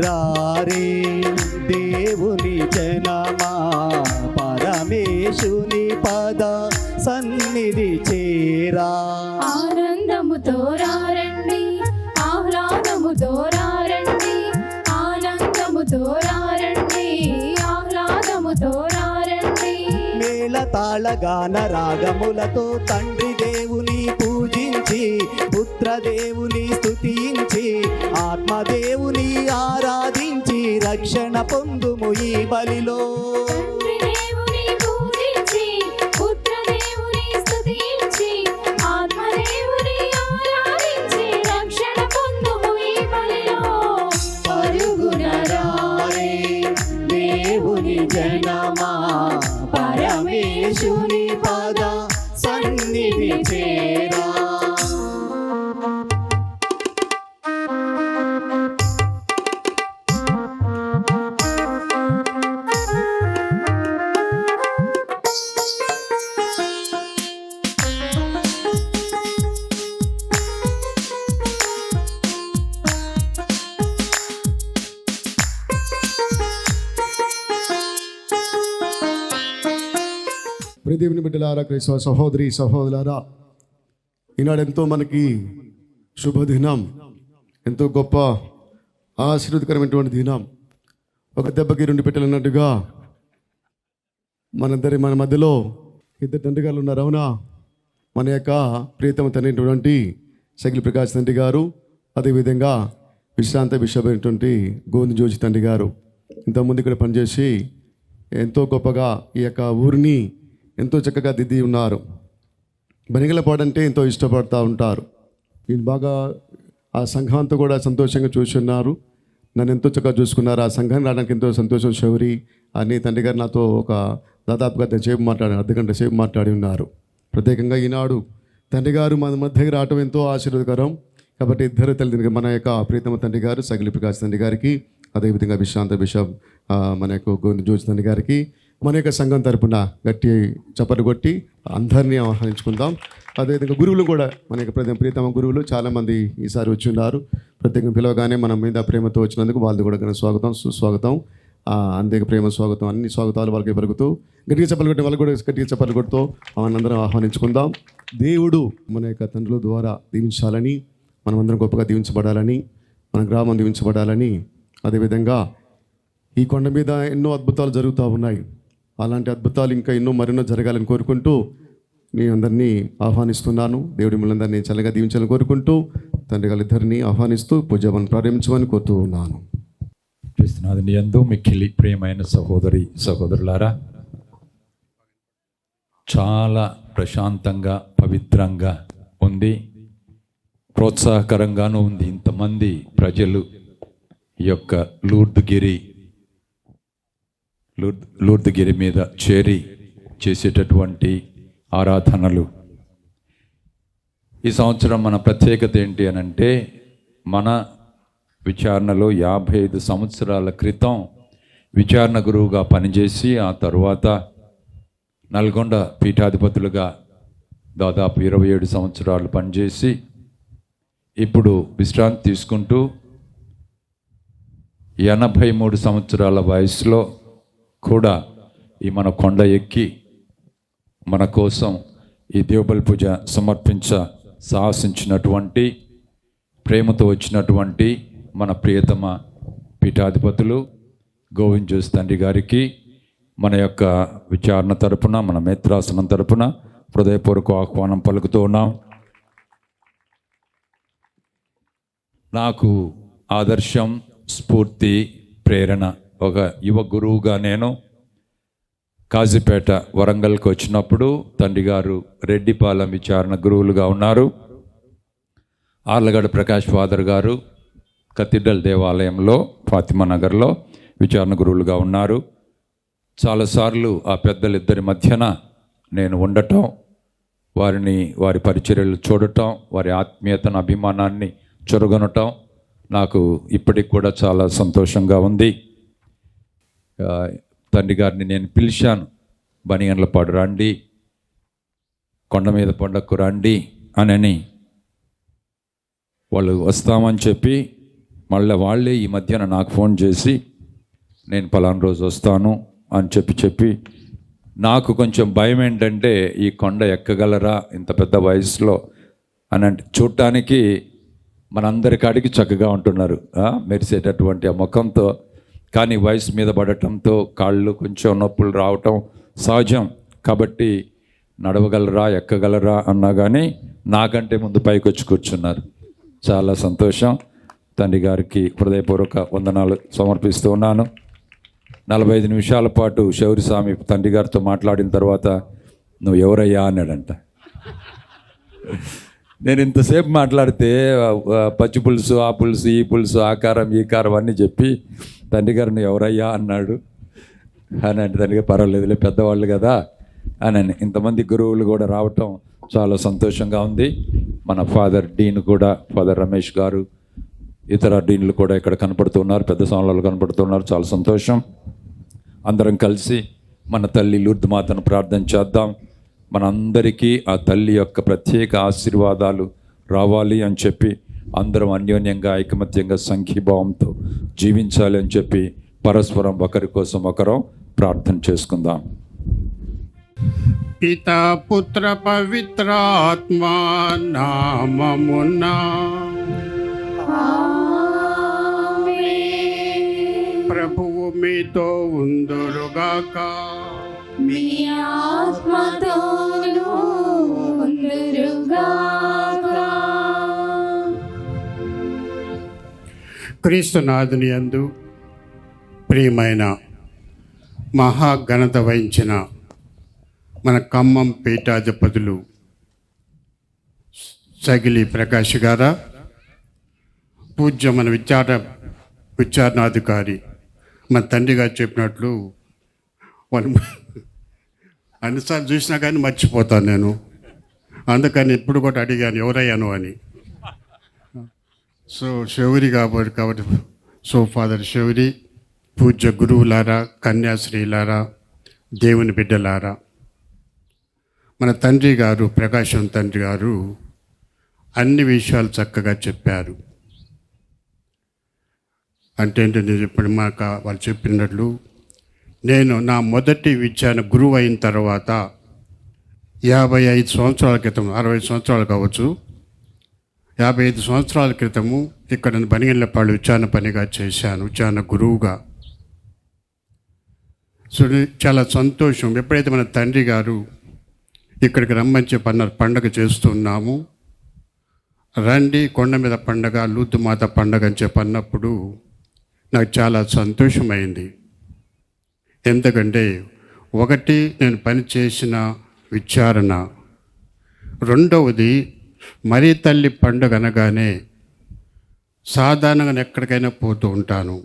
రారే దేవుని జనమా పరమేశుని పద సన్నిధి చేరా. ఆనందముతో రండి, ఆహ్లాదముతో రండి, ఆనందముతో రండి, ఆహ్లాదముతో రండి. మేళ తాళగాన రాగములతో తండ్రి దేవుని పూజించి పుత్రదేవుని స్తుతించి ఆత్మదేవుని ఆరాధించి రక్షణ పొందుము ఈ బలిలో. తండ్రి దేవుని పూజించి పుత్రదేవుని స్తుతించి ఆత్మదేవుని ఆరాధించి రక్షణ పొందుము ఈ బలిలో. పరుగున రారే దేవుని జనమా, పరమేశుని పద సన్నిధి చేరా. దేవుని బిడ్డలారా, క్రైస్తవ సహోదరి సహోదరులారా, ఈనాడు ఎంతో మనకి శుభదినం, ఎంతో గొప్ప ఆశీర్వదకరమైనటువంటి దినం. ఒక దెబ్బకి రెండు పెట్టాలన్నట్టుగా మన మధ్యలో ఇద్దరు తండ్రి గారు ఉన్నారు. అవునా? మన యొక్క ప్రియతమ తండ్రి సగిలి ప్రకాష్ తండ్రి గారు, అదేవిధంగా విశ్రాంత బిషప్ అయినటువంటి గోవింద జోజి తండ్రి గారు ఇంతకుముందు ఇక్కడ పనిచేసి ఎంతో గొప్పగా ఈ యొక్క ఊరిని ఎంతో చక్కగా దిద్ది ఉన్నారు. బనిగలపాడంటే ఎంతో ఇష్టపడుతూ ఉంటారు. నేను బాగా ఆ సంఘంతో కూడా సంతోషంగా చూస్తున్నారు. నన్ను ఎంతో చక్కగా చూసుకున్నారు. ఆ సంఘాన్ని రావడానికి ఎంతో సంతోషం. శౌరి అని తండ్రి గారు నాతో ఒక దాదాపుగా అర్ధగంట సేపు మాట్లాడి ఉన్నారు. ప్రత్యేకంగా ఈనాడు తండ్రి గారు మన మధ్యకి రావటం ఎంతో ఆశీర్వదకరం. కాబట్టి ఇద్దరు తల్లిదండ్రులు, మన యొక్క ప్రియతమ తండ్రి గారు సగిలి ప్రకాష్ తండ్రి గారికి, అదేవిధంగా విశ్రాంత బిషప్ మన యొక్క గోవింద జోజి తండ్రి గారికి మన యొక్క సంఘం తరపున గట్టి చప్పట్లు కొట్టి అందరినీ ఆహ్వానించుకుందాం. అదేవిధంగా గురువులు కూడా, మన యొక్క ప్రియతమ గురువులు చాలామంది ఈసారి వచ్చి ఉన్నారు. ప్రత్యేకంగా పిలవగానే మన మీద ప్రేమతో వచ్చినందుకు వాళ్ళు కూడా స్వాగతం సుస్వాగతం, అంతే ప్రేమ స్వాగతం, అన్ని స్వాగతాలు వాళ్ళకి పలుకుతూ గట్టిగా చప్పట్లు కొట్టి వాళ్ళు కూడా గట్టిగా చప్పట్లు కొడుతూ అందరం ఆహ్వానించుకుందాం. దేవుడు మన యొక్క తండ్రుల ద్వారా దీవించాలని, మనమందరం గొప్పగా దీవించబడాలని, మన గ్రామం దీవించబడాలని, అదేవిధంగా ఈ కొండ మీద ఎన్నో అద్భుతాలు జరుగుతూ ఉన్నాయి. అలాంటి అద్భుతాలు ఇంకా మరెన్నో జరగాలని కోరుకుంటూ నేను అందరినీ ఆహ్వానిస్తున్నాను. దేవుడి మిమ్మల్ని చల్లగా దీవించాలని కోరుకుంటూ తండ్రి గారిద్దరిని ఆహ్వానిస్తూ పూజాన్ని ప్రారంభించమని కోరుతూ ఉన్నాను. క్రీస్తునాథుని యందు మిక్కిలి ప్రియమైన సహోదరి సహోదరులారా, చాలా ప్రశాంతంగా పవిత్రంగా ఉంది, ప్రోత్సాహకరంగానూ ఉంది. ఇంతమంది ప్రజలు ఈ యొక్క లూర్దుగిరి మీద చేరి చేసేటటువంటి ఆరాధనలు. ఈ సంవత్సరం మన ప్రత్యేకత ఏంటి అని అంటే, మన విచారణలో 55 సంవత్సరాల క్రితం విచారణ గురువుగా పనిచేసి ఆ తర్వాత నల్గొండ పీఠాధిపతులుగా దాదాపు 27 సంవత్సరాలు పనిచేసి ఇప్పుడు విశ్రాంతి తీసుకుంటూ 83 సంవత్సరాల వయసులో కూడా ఈ మన కొండ ఎక్కి మన కోసం ఈ దేవుబలి పూజ సాహసించినటువంటి, ప్రేమతో వచ్చినటువంటి మన ప్రియతమ పీఠాధిపతులు గోవింద జోసి తండ్రి గారికి మన యొక్క విచారణ తరపున, మన మేత్రాసనం తరపున హృదయపూర్వక ఆహ్వానం పలుకుతూ ఉన్నాం. నాకు ఆదర్శం, స్ఫూర్తి, ప్రేరణ ఒక యువ గురువుగా నేను కాజీపేట వరంగల్కి వచ్చినప్పుడు తండ్రి గారు రెడ్డిపాలెం విచారణ గురువులుగా ఉన్నారు. ఆర్లగడ్డ ప్రకాష్ ఫాదర్ గారు కథీడ్రల్ దేవాలయంలో ఫాతిమా నగర్లో విచారణ గురువులుగా ఉన్నారు. చాలాసార్లు ఆ పెద్దలిద్దరి మధ్యన నేను ఉండటం, వారి పరిచర్యలు చూడటం, వారి ఆత్మీయతను, అభిమానాన్ని చొరగొనటం నాకు ఇప్పటికి కూడా చాలా సంతోషంగా ఉంది. తండ్రి గారిని నేను పిలిచాను, బనిగండ్లపాడు రండి, కొండ మీద పండక్కు రండి అని. వాళ్ళు వస్తామని చెప్పి మళ్ళీ వాళ్ళే ఈ మధ్యన నాకు ఫోన్ చేసి నేను పలానా రోజు వస్తాను అని చెప్పి నాకు కొంచెం భయం ఏంటంటే, ఈ కొండ ఎక్కగలరా ఇంత పెద్ద వయసులో అని అంటే, చూడటానికి మనందరికాడికి చక్కగా ఉంటున్నారు మెరిసేటటువంటి ఆ ముఖంతో, కానీ వయసు మీద పడటంతో కాళ్ళు కొంచెం నొప్పులు రావటం సహజం. కాబట్టి నడవగలరా ఎక్కగలరా అన్నా కానీ నాకంటే ముందు పైకి వచ్చి కూర్చున్నారు. చాలా సంతోషం. తండ్రి గారికి హృదయపూర్వక వందనాలు సమర్పిస్తూ ఉన్నాను. 45 నిమిషాల పాటు శౌరి స్వామి తండ్రి గారితో మాట్లాడిన తర్వాత నువ్వు ఎవరయ్యా అన్నాడంట. నేను ఇంతసేపు మాట్లాడితే పచ్చి పులుసు, ఆ పులుసు, ఈ పులుసు, ఆకారం, ఈ కారం అన్నీ చెప్పి తండ్రి గారు నువ్వు ఎవరయ్యా అన్నాడు అని అంటే తండ్రి గారు పర్వాలేదులే పెద్దవాళ్ళు కదా అని. ఇంతమంది గురువులు కూడా రావటం చాలా సంతోషంగా ఉంది. మన ఫాదర్ డీన్ కూడా, ఫాదర్ రమేష్ గారు, ఇతర డీన్లు కూడా ఇక్కడ కనపడుతున్నారు, పెద్ద సమయంలో కనపడుతున్నారు. చాలా సంతోషం. అందరం కలిసి మన తల్లి లూర్దు మాతను ప్రార్థన చేద్దాం. మనందరికీ ఆ తల్లి యొక్క ప్రత్యేక ఆశీర్వాదాలు రావాలి అని చెప్పి అందరం అన్యోన్యంగా ఐకమత్యంగా సంఘీభావంతో జీవించాలి అని చెప్పి పరస్పరం ఒకరి కోసం ఒకరం ప్రార్థన చేసుకుందాం. పితా పుత్ర పవిత్రాత్మ నామమున ప్రభువు మీతో ఉందురుగాక. మీ ఆత్మతోనూ ఉందురుగాక. క్రీస్తునాథుని యందు ప్రియమైన మహాఘనత వహించిన మన ఖమ్మం పీఠాధిపతులు సగిలి ప్రకాష్ గారా, పూజ్య మన విచారణాధికారి మన తండ్రి గారు చెప్పినట్లు వాళ్ళు అన్నిసార్లు చూసినా కానీ మర్చిపోతాను నేను. అందుకని ఇప్పుడు కూడా అడిగాను ఎవరయ్యాను అని. సో శౌరి కాబట్టి సో ఫాదర్ శౌరి, పూజ్య గురువులారా, కన్యాశ్రీలారా, దేవుని బిడ్డలారా, మన తండ్రి గారు ప్రకాశం తండ్రి గారు అన్ని విషయాలు చక్కగా చెప్పారు. అంటే ఏంటంటే ఇప్పుడు మాకు వాళ్ళు చెప్పినట్లు నేను నా మొదటి విద్యాను గురువు అయిన తర్వాత 55 సంవత్సరాల క్రితం, 60 సంవత్సరాలు కావచ్చు, 55 సంవత్సరాల క్రితము ఇక్కడ బనిగిళ్ళపాడు విచారణ పనిగా చేశాను, విచారణ గురువుగా. సో చాలా సంతోషం. ఎప్పుడైతే మన తండ్రి గారు ఇక్కడికి రమ్మని చెప్పి పండగ చేస్తున్నాము, రండి కొండ మీద పండగ, లూర్దుమాత పండగ అని చెప్పి అన్నప్పుడు నాకు చాలా సంతోషమైంది. ఎందుకంటే ఒకటి నేను పనిచేసిన విచారణ, రెండవది మరీ తల్లి పండుగ అనగానే సాధారణంగా ఎక్కడికైనా పోతూ ఉంటాను.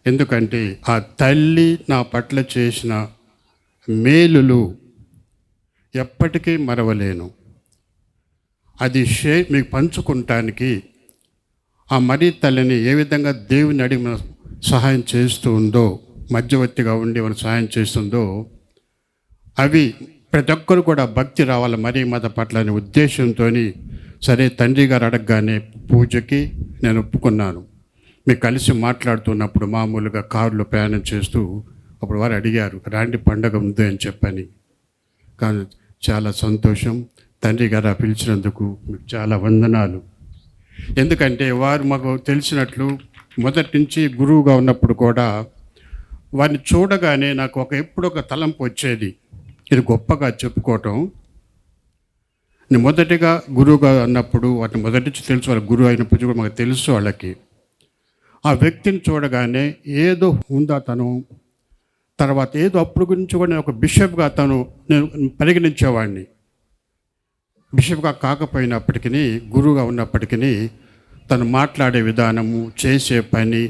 ఎందుకంటే ఆ తల్లి నా పట్ల చేసిన మేలులు ఎప్పటికీ మరవలేను. అది మీకు పంచుకుంటానికి ఆ మరీ తల్లిని ఏ విధంగా దేవుని అడిగి మన సహాయం చేస్తూ ఉందో, మధ్యవర్తిగా ఉండి మనం సహాయం చేస్తుందో, అవి ప్రతి ఒక్కరు కూడా భక్తి రావాలి మరీ మాత పట్ల అనే ఉద్దేశంతో సరే తండ్రి గారు అడగగానే పూజకి నేను ఒప్పుకున్నాను. మీకు కలిసి మాట్లాడుతున్నప్పుడు మామూలుగా కారులో ప్రయాణం చేస్తూ అప్పుడు వారు అడిగారు రాండి పండగ ఉంది అని చెప్పని. కానీ చాలా సంతోషం, తండ్రి గారు పిలిచినందుకు మీకు చాలా వందనాలు. ఎందుకంటే వారు మాకు తెలిసినట్లు మొదటి నుంచి గురువుగా ఉన్నప్పుడు కూడా వారిని చూడగానే నాకు ఎప్పుడు ఒక తలంపు వచ్చేది, ఇది గొప్పగా చెప్పుకోవటం. నేను మొదటిగా గురువుగా అన్నప్పుడు వాటిని మొదటి నుంచి తెలుసు, వాళ్ళ గురువు అయినప్పుడు కూడా మాకు తెలుసు వాళ్ళకి. ఆ వ్యక్తిని చూడగానే ఏదో ఉందా తను, తర్వాత ఏదో అప్పుడు గురించి కూడా నేను ఒక బిషప్గా నేను పరిగణించేవాడిని. బిషప్గా కాకపోయినప్పటికీ, గురువుగా ఉన్నప్పటికీ తను మాట్లాడే విధానము, చేసే పని,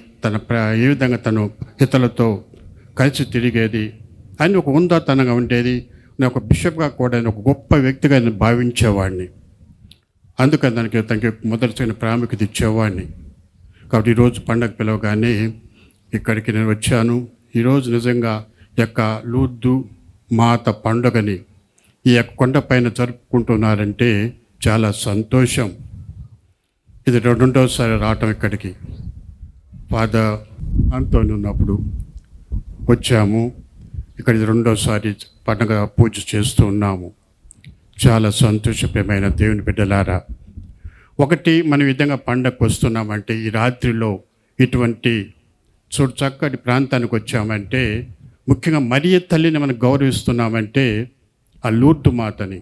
ఏ విధంగా తను ఇతరులతో కలిసి తిరిగేది అని ఒక ఉందాతనంగా ఉండేది. నేను ఒక బిషప్గా కూడా ఒక గొప్ప వ్యక్తిగా నేను భావించేవాడిని. అందుకని తనకి మొదటిసారి ప్రాముఖ్యత ఇచ్చేవాడిని. కాబట్టి ఈరోజు పండగ పిలవగానే ఇక్కడికి నేను వచ్చాను. ఈరోజు నిజంగా యొక్క లూర్దు మాత పండుగని ఈ యొక్క కొండపైన జరుపుకుంటున్నారంటే చాలా సంతోషం. ఇది రెండోసారి రావటం ఇక్కడికి. ఫాదర్ అంతోని ఉన్నప్పుడు వచ్చాము, ఇక్కడ ఇది రెండోసారి పండుగ పూజ చేస్తూ ఉన్నాము. చాలా సంతోషప్రియమైన దేవుని బిడ్డలారా, ఒకటి మనం విధంగా పండగకు వస్తున్నామంటే ఈ రాత్రిలో ఇటువంటి చక్కటి ప్రాంతానికి వచ్చామంటే ముఖ్యంగా మరియ తల్లిని మనం గౌరవిస్తున్నామంటే ఆ లూర్దు మాతని,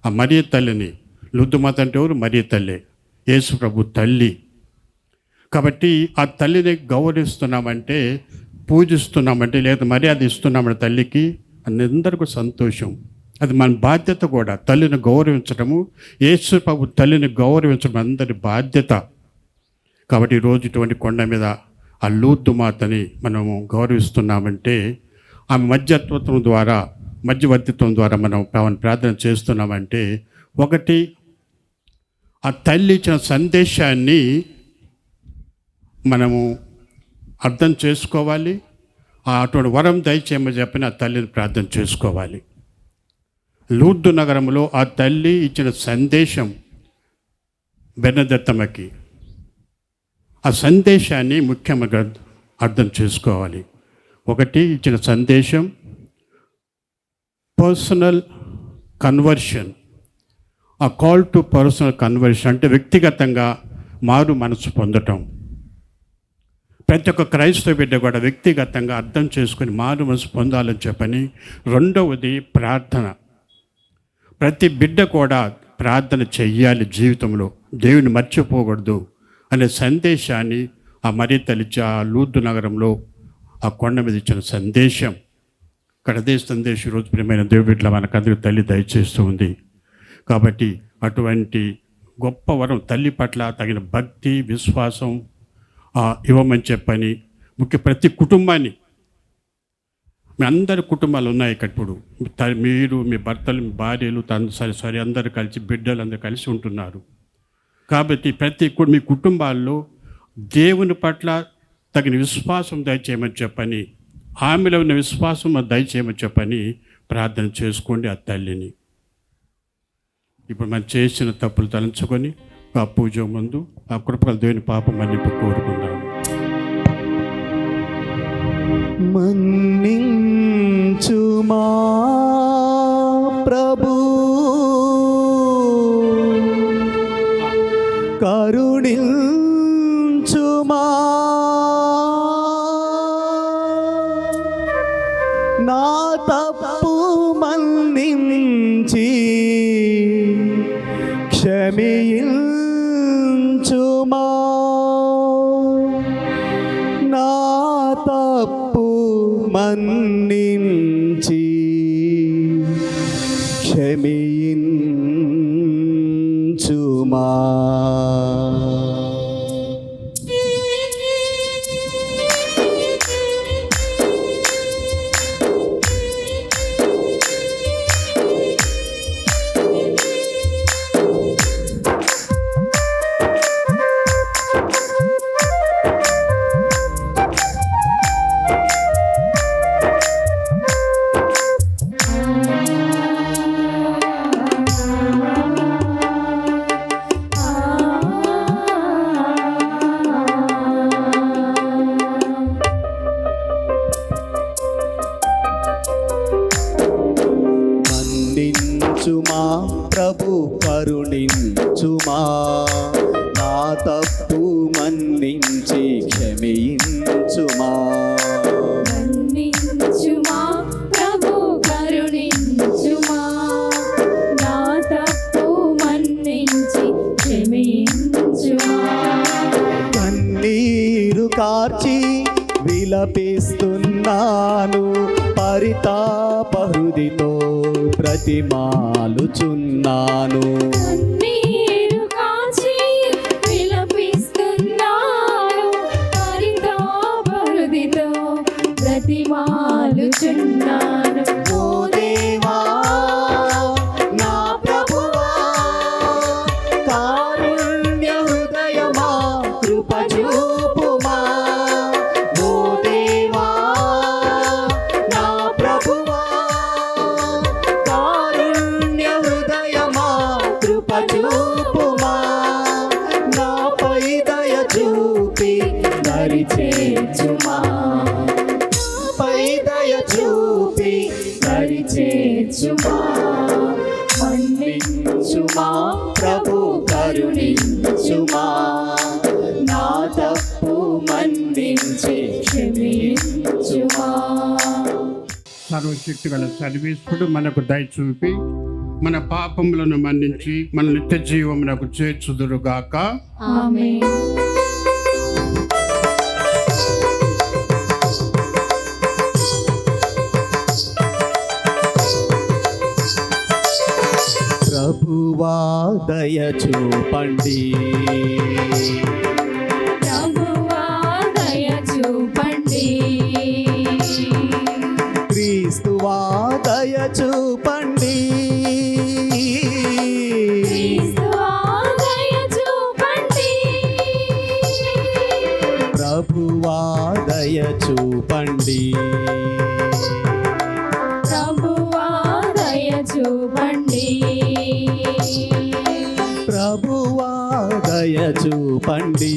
ఆ మరియ తల్లిని. లూర్దు మాత అంటే ఎవరు? మరియ తల్లి, యేసు ప్రభు తల్లి. కాబట్టి ఆ తల్లిని గౌరవిస్తున్నామంటే, పూజిస్తున్నామంటే, లేదా మర్యాద ఇస్తున్నామంటే తల్లికి, అందరికీ సంతోషం. అది మన బాధ్యత కూడా. తల్లిని గౌరవించడము, యేసు ప్రభు తల్లిని గౌరవించడం అందరి బాధ్యత. కాబట్టి ఈరోజు ఇటువంటి కొండ మీద ఆ లూర్దు మాతని మనము గౌరవిస్తున్నామంటే, ఆమె మధ్యవర్తిత్వం ద్వారా మనం ప్రార్థన చేస్తున్నామంటే, ఒకటి ఆ తల్లి ఇచ్చిన సందేశాన్ని మనము అర్థం చేసుకోవాలి. అటువంటి వరం దయచేయమని చెప్పిన ఆ తల్లిని ప్రార్థన చేసుకోవాలి. లూర్దు నగరంలో ఆ తల్లి ఇచ్చిన సందేశం బెర్నదత్తమ్మకి, ఆ సందేశాన్ని ముఖ్యంగా అర్థం చేసుకోవాలి. ఒకటి ఇచ్చిన సందేశం పర్సనల్ కన్వర్షన్. ఆ కాల్ టు పర్సనల్ కన్వర్షన్ అంటే వ్యక్తిగతంగా మారు మనసు పొందటం. ప్రతి ఒక్క క్రైస్తవ బిడ్డ కూడా వ్యక్తిగతంగా అర్థం చేసుకుని మారు మనసు పొందాలని చెప్పని. రెండవది ప్రార్థన. ప్రతి బిడ్డ కూడా ప్రార్థన చెయ్యాలి జీవితంలో, దేవుని మర్చిపోకూడదు అనే సందేశాన్ని ఆ మరియ తల్లి ఆ లూర్దు నగరంలో ఆ కొండ మీద ఇచ్చిన సందేశం. ఇక్కడ అదే సందేశం ఈరోజు ప్రియమైన దేవుని బిడ్డల మనకందరికీ తల్లి దయచేస్తూ ఉంది. కాబట్టి అటువంటి గొప్ప వరం తల్లి పట్ల తగిన భక్తి, విశ్వాసం ఇవ్వమని చెప్పని. ప్రతి కుటుంబాన్ని, మీ అందరి కుటుంబాలు ఉన్నాయి ఇక్కడ. ఇప్పుడు మీరు, మీ భర్తలు, మీ భార్యలు, సరే అందరూ కలిసి, బిడ్డలు అందరూ కలిసి ఉంటున్నారు. కాబట్టి మీ కుటుంబాల్లో దేవుని పట్ల తగిన విశ్వాసం దయచేయమని చెప్పని, ఆమెలో ఉన్న విశ్వాసం దయచేయమని చెప్పని ప్రార్థన చేసుకోండి ఆ తల్లిని. ఇప్పుడు మనం చేసిన తప్పులు తలంచుకొని ఆ పూజ ముందు ఆ కృపగల దేవుని పాపం మన్నింపు కోరుకుందాం. మన్నించుమా ప్రభు, కరుణించుమా, నా తప్పు మన్నించి క్షమించుమా, నా తప్పు మన్నించి క్షమించుమా. మన్నించుమా ప్రభు, కరుణించుమా, నా తప్పు మన్నించి క్షమించుమా. మన్నించుమా ప్రభు, కరుణించుమా, నా తప్పు మన్నించి క్షమించుమా. కన్నీరు కార్చి విలపిస్తున్నాను, పరితాప హృదితో బ్రతిమాలుచున్నాను. కన్నీరు కాచి విలపిస్తున్నాను, పరితాప హృదితో బ్రతిమాలుచున్నాను. ఓ దేవా నా ప్రభువా, కారుణ్య హృదయమా, కృప చూపుమా. ఓ దేవా నా ప్రభువా, కారుణ్య హృదయమా, కృప చూపుమా. నాపై దయ చూపి దరి చేర్చుమా, పై దయ చూపి దరి చేర్చుమా. మన్నించుమా ప్రభు, కరుణించుమా, నా తప్పు మన్నించి క్షమించుమా. సర్వశక్తి గల సర్వేశ్వరుడు మనకు దయ చూపి మన పాపములను మన్నించి మన నిత్య జీవమునకు చేర్చుదురుగాక. ఆమేన్. ప్రభువా దయ చూపండి, ప్రభువా దయ చూపండి, క్రీస్తువా దయ చూపండి, క్రీస్తువా దయ చూపండి, ప్రభువా దయ చూపండి, ప్రభువా దయ చూపండి, ప్రభువా దయ చూపండి,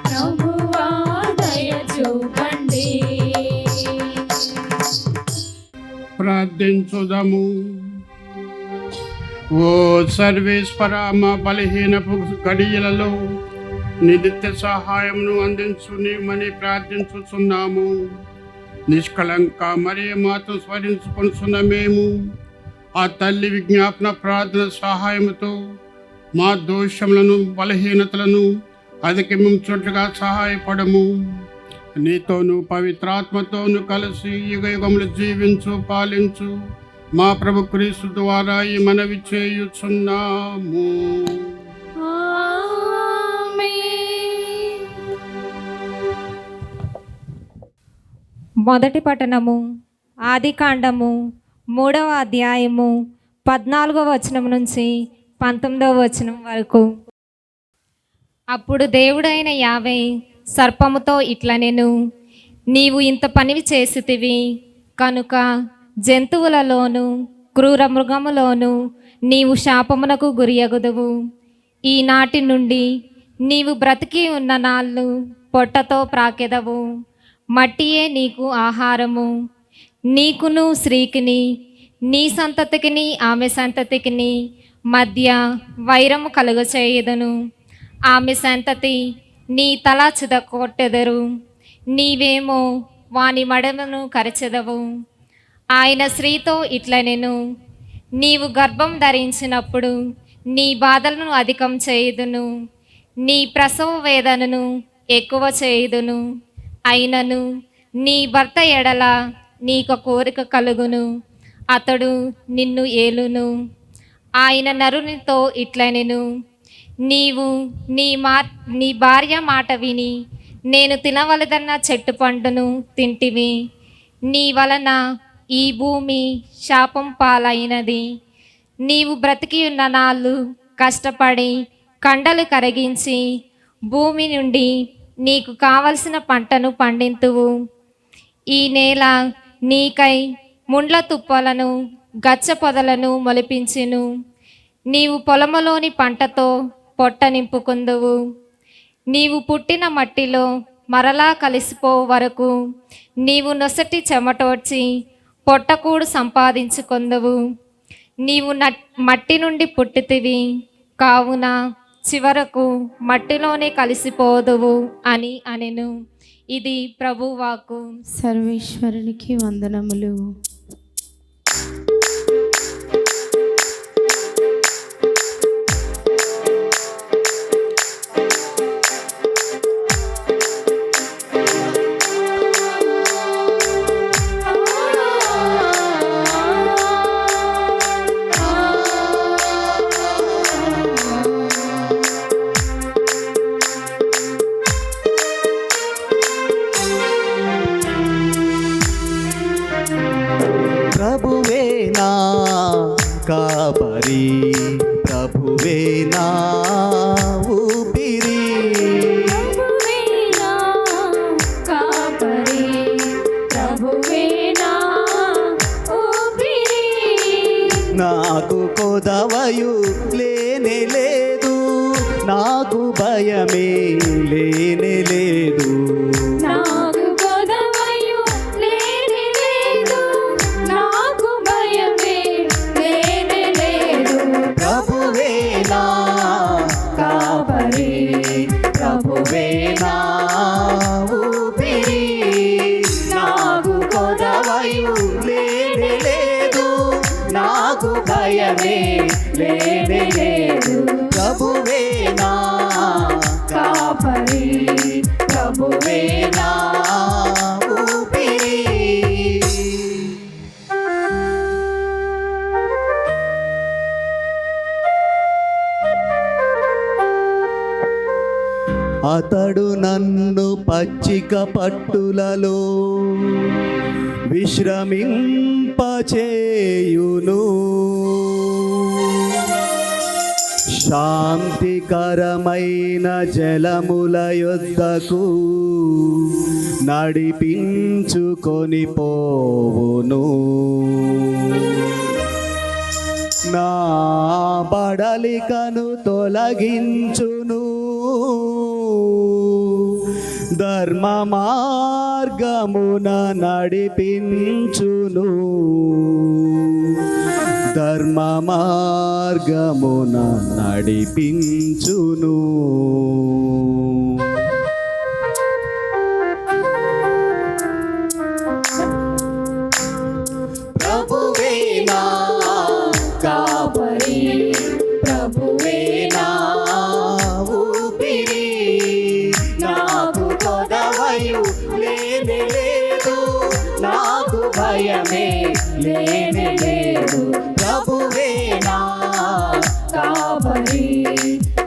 ప్రభువా దయ చూపండి. ప్రార్థించుదము. ఓ సర్వేశ్వర, మా బలహీనపు గడియలలో నిత్య సహాయమును అందించు నీమని ప్రార్థించుచున్నాము. నిష్కళంక మరియ మాతో స్మరించుకొనుచున్న మేము ఆ తల్లి విజ్ఞాపన ప్రార్థన సహాయముతో మా దోషములను బలహీనతలను అధిగమించుటగా సహాయపడము. నీతోను పవిత్రాత్మతోను కలిసి యుగయుగములు జీవించు పాలించు మా ప్రభు క్రీస్తు ద్వారా ఈ మనవి చేయుచున్నాము. మొదటి పట్టణము ఆదికాండము 3వ అధ్యాయము 14వ వచనం నుంచి 19వ వచనం వరకు. అప్పుడు దేవుడైన యావే సర్పముతో ఇట్లనెను, నీవు ఇంత పనివి చేసితివి కనుక జంతువులలోను క్రూర మృగములోను నీవు శాపమునకు గురియగుదువు. ఈనాటి నుండి నీవు బ్రతికి ఉన్న నాళ్ళు పొట్టతో ప్రాకెదవు. మట్టియే నీకు ఆహారము. నీకును స్త్రీకిని నీ సంతతికిని ఆమె సంతతికిని మధ్య వైరము కలుగచేయుదును. ఆమె సంతతి నీ తల చిదకొట్టెదరు, నీవేమో వాని మడమను కరచెదవు. ఆయన స్త్రీతో ఇట్లనెను, నీవు గర్భం ధరించినప్పుడు నీ బాధలను అధికం చేయుదును, నీ ప్రసవ వేదనను ఎక్కువ చేయుదును. అయినను నీ భర్త ఎడల నీకు కోరిక కలుగును, అతడు నిన్ను ఏలును. ఆయన నరునితో ఇట్లనెను, నీవు నీ భార్య మాట విని నేను తినవలదన్న చెట్టు పండును తింటివి. నీ వలన ఈ భూమి శాపం పాలైనది. నీవు బ్రతికి ఉన్న నాళ్ళు కష్టపడి కండలు కరిగించి భూమి నుండి నీకు కావలసిన పంటను పండింతువు. ఈ నేల నీకై ముండ్ల తుప్పలను గచ్చ పొదలను మొలిపించును. నీవు పొలములోని పంటతో పొట్ట నింపుకుందువు. నీవు పుట్టిన మట్టిలో మరలా కలిసిపో వరకు నీవు నొసటి చెమటోడ్చి పొట్టకూడు సంపాదించుకొందువు. నీవు మట్టి నుండి పుట్టితివి కావున చివరకు మట్టిలోనే కలిసిపోదువు అని అనెను. ఇది ప్రభువాక్కు. సర్వేశ్వరునికి వందనములు. ప్రభువే నా కాపరి, ప్రభువే నా ఊపిరి, ప్రభువే నా కాపరి, ప్రభువే నా ఊపిరి. నాకు కొదవయు లేనే లేదు, నాకు భయమే లేనే లేదు. నాకు గొడవయు లేనే లేదు, నాకు భయమే లేనే లేదు. ప్రభువే నా కాపరి, ప్రభువే నా ఊపిరి, నాకు భయమే లేనే లేదు. ప్రభువే నా కాపరి ప్రభువే నా ఊపిరి. అతడు నన్ను పచ్చిక పట్టులలో విశ్రమింపచేయును, శాంతికరమైన జలముల యొద్దకు నడిపించుకొని పోవును. నా బడలికను తొలగించును, ధర్మ మార్గమున నడిపించును, ధర్మ మార్గమున నడిపించును. ప్రభువే నా కాపరి ప్రభువే నా ఊపిరి. నాకు కొదవయు లేనే లేదు, నాకు భయమే లేనే లేదు. ప్రభువే నా కాపరి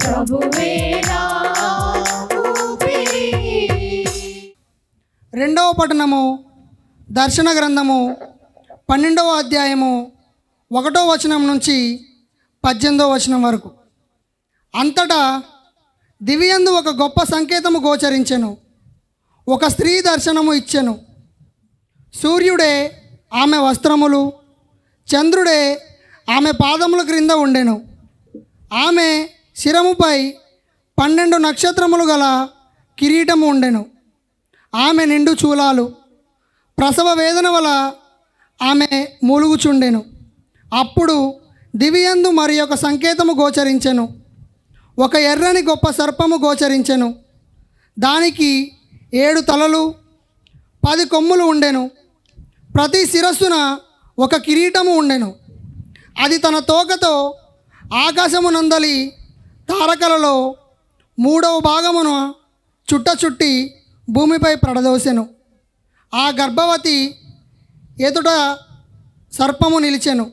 ప్రభువే నా ఊపిరి. రెండవ పట్టణము దర్శన గ్రంథము 12వ అధ్యాయము 1వ వచనం నుంచి 18వ వచనం వరకు. అంతటా దివియందు ఒక గొప్ప సంకేతము గోచరించెను. ఒక స్త్రీ దర్శనము ఇచ్చెను. సూర్యుడే ఆమె వస్త్రములు, చంద్రుడే ఆమె పాదముల క్రింద ఉండెను. ఆమె శిరముపై 12 నక్షత్రములు గల కిరీటము ఉండెను. ఆమె నిండు చూలాలు, ప్రసవ వేదన వల్ల ఆమె మూలుగుచుండెను. అప్పుడు దివియందు మరి ఒక సంకేతము గోచరించెను. ఒక ఎర్రని గొప్ప సర్పము గోచరించెను. దానికి 7 తలలు 10 కొమ్ములు ఉండెను. ప్రతి శిరస్సున ఒక కిరీటము ఉండెను. అది తన తోకతో ఆకాశమునందలి తారకలలో 3వ భాగమున చుట్టి భూమిపై పడదోసెను. ఆ గర్భవతి ఎదుట సర్పము నిలిచెను.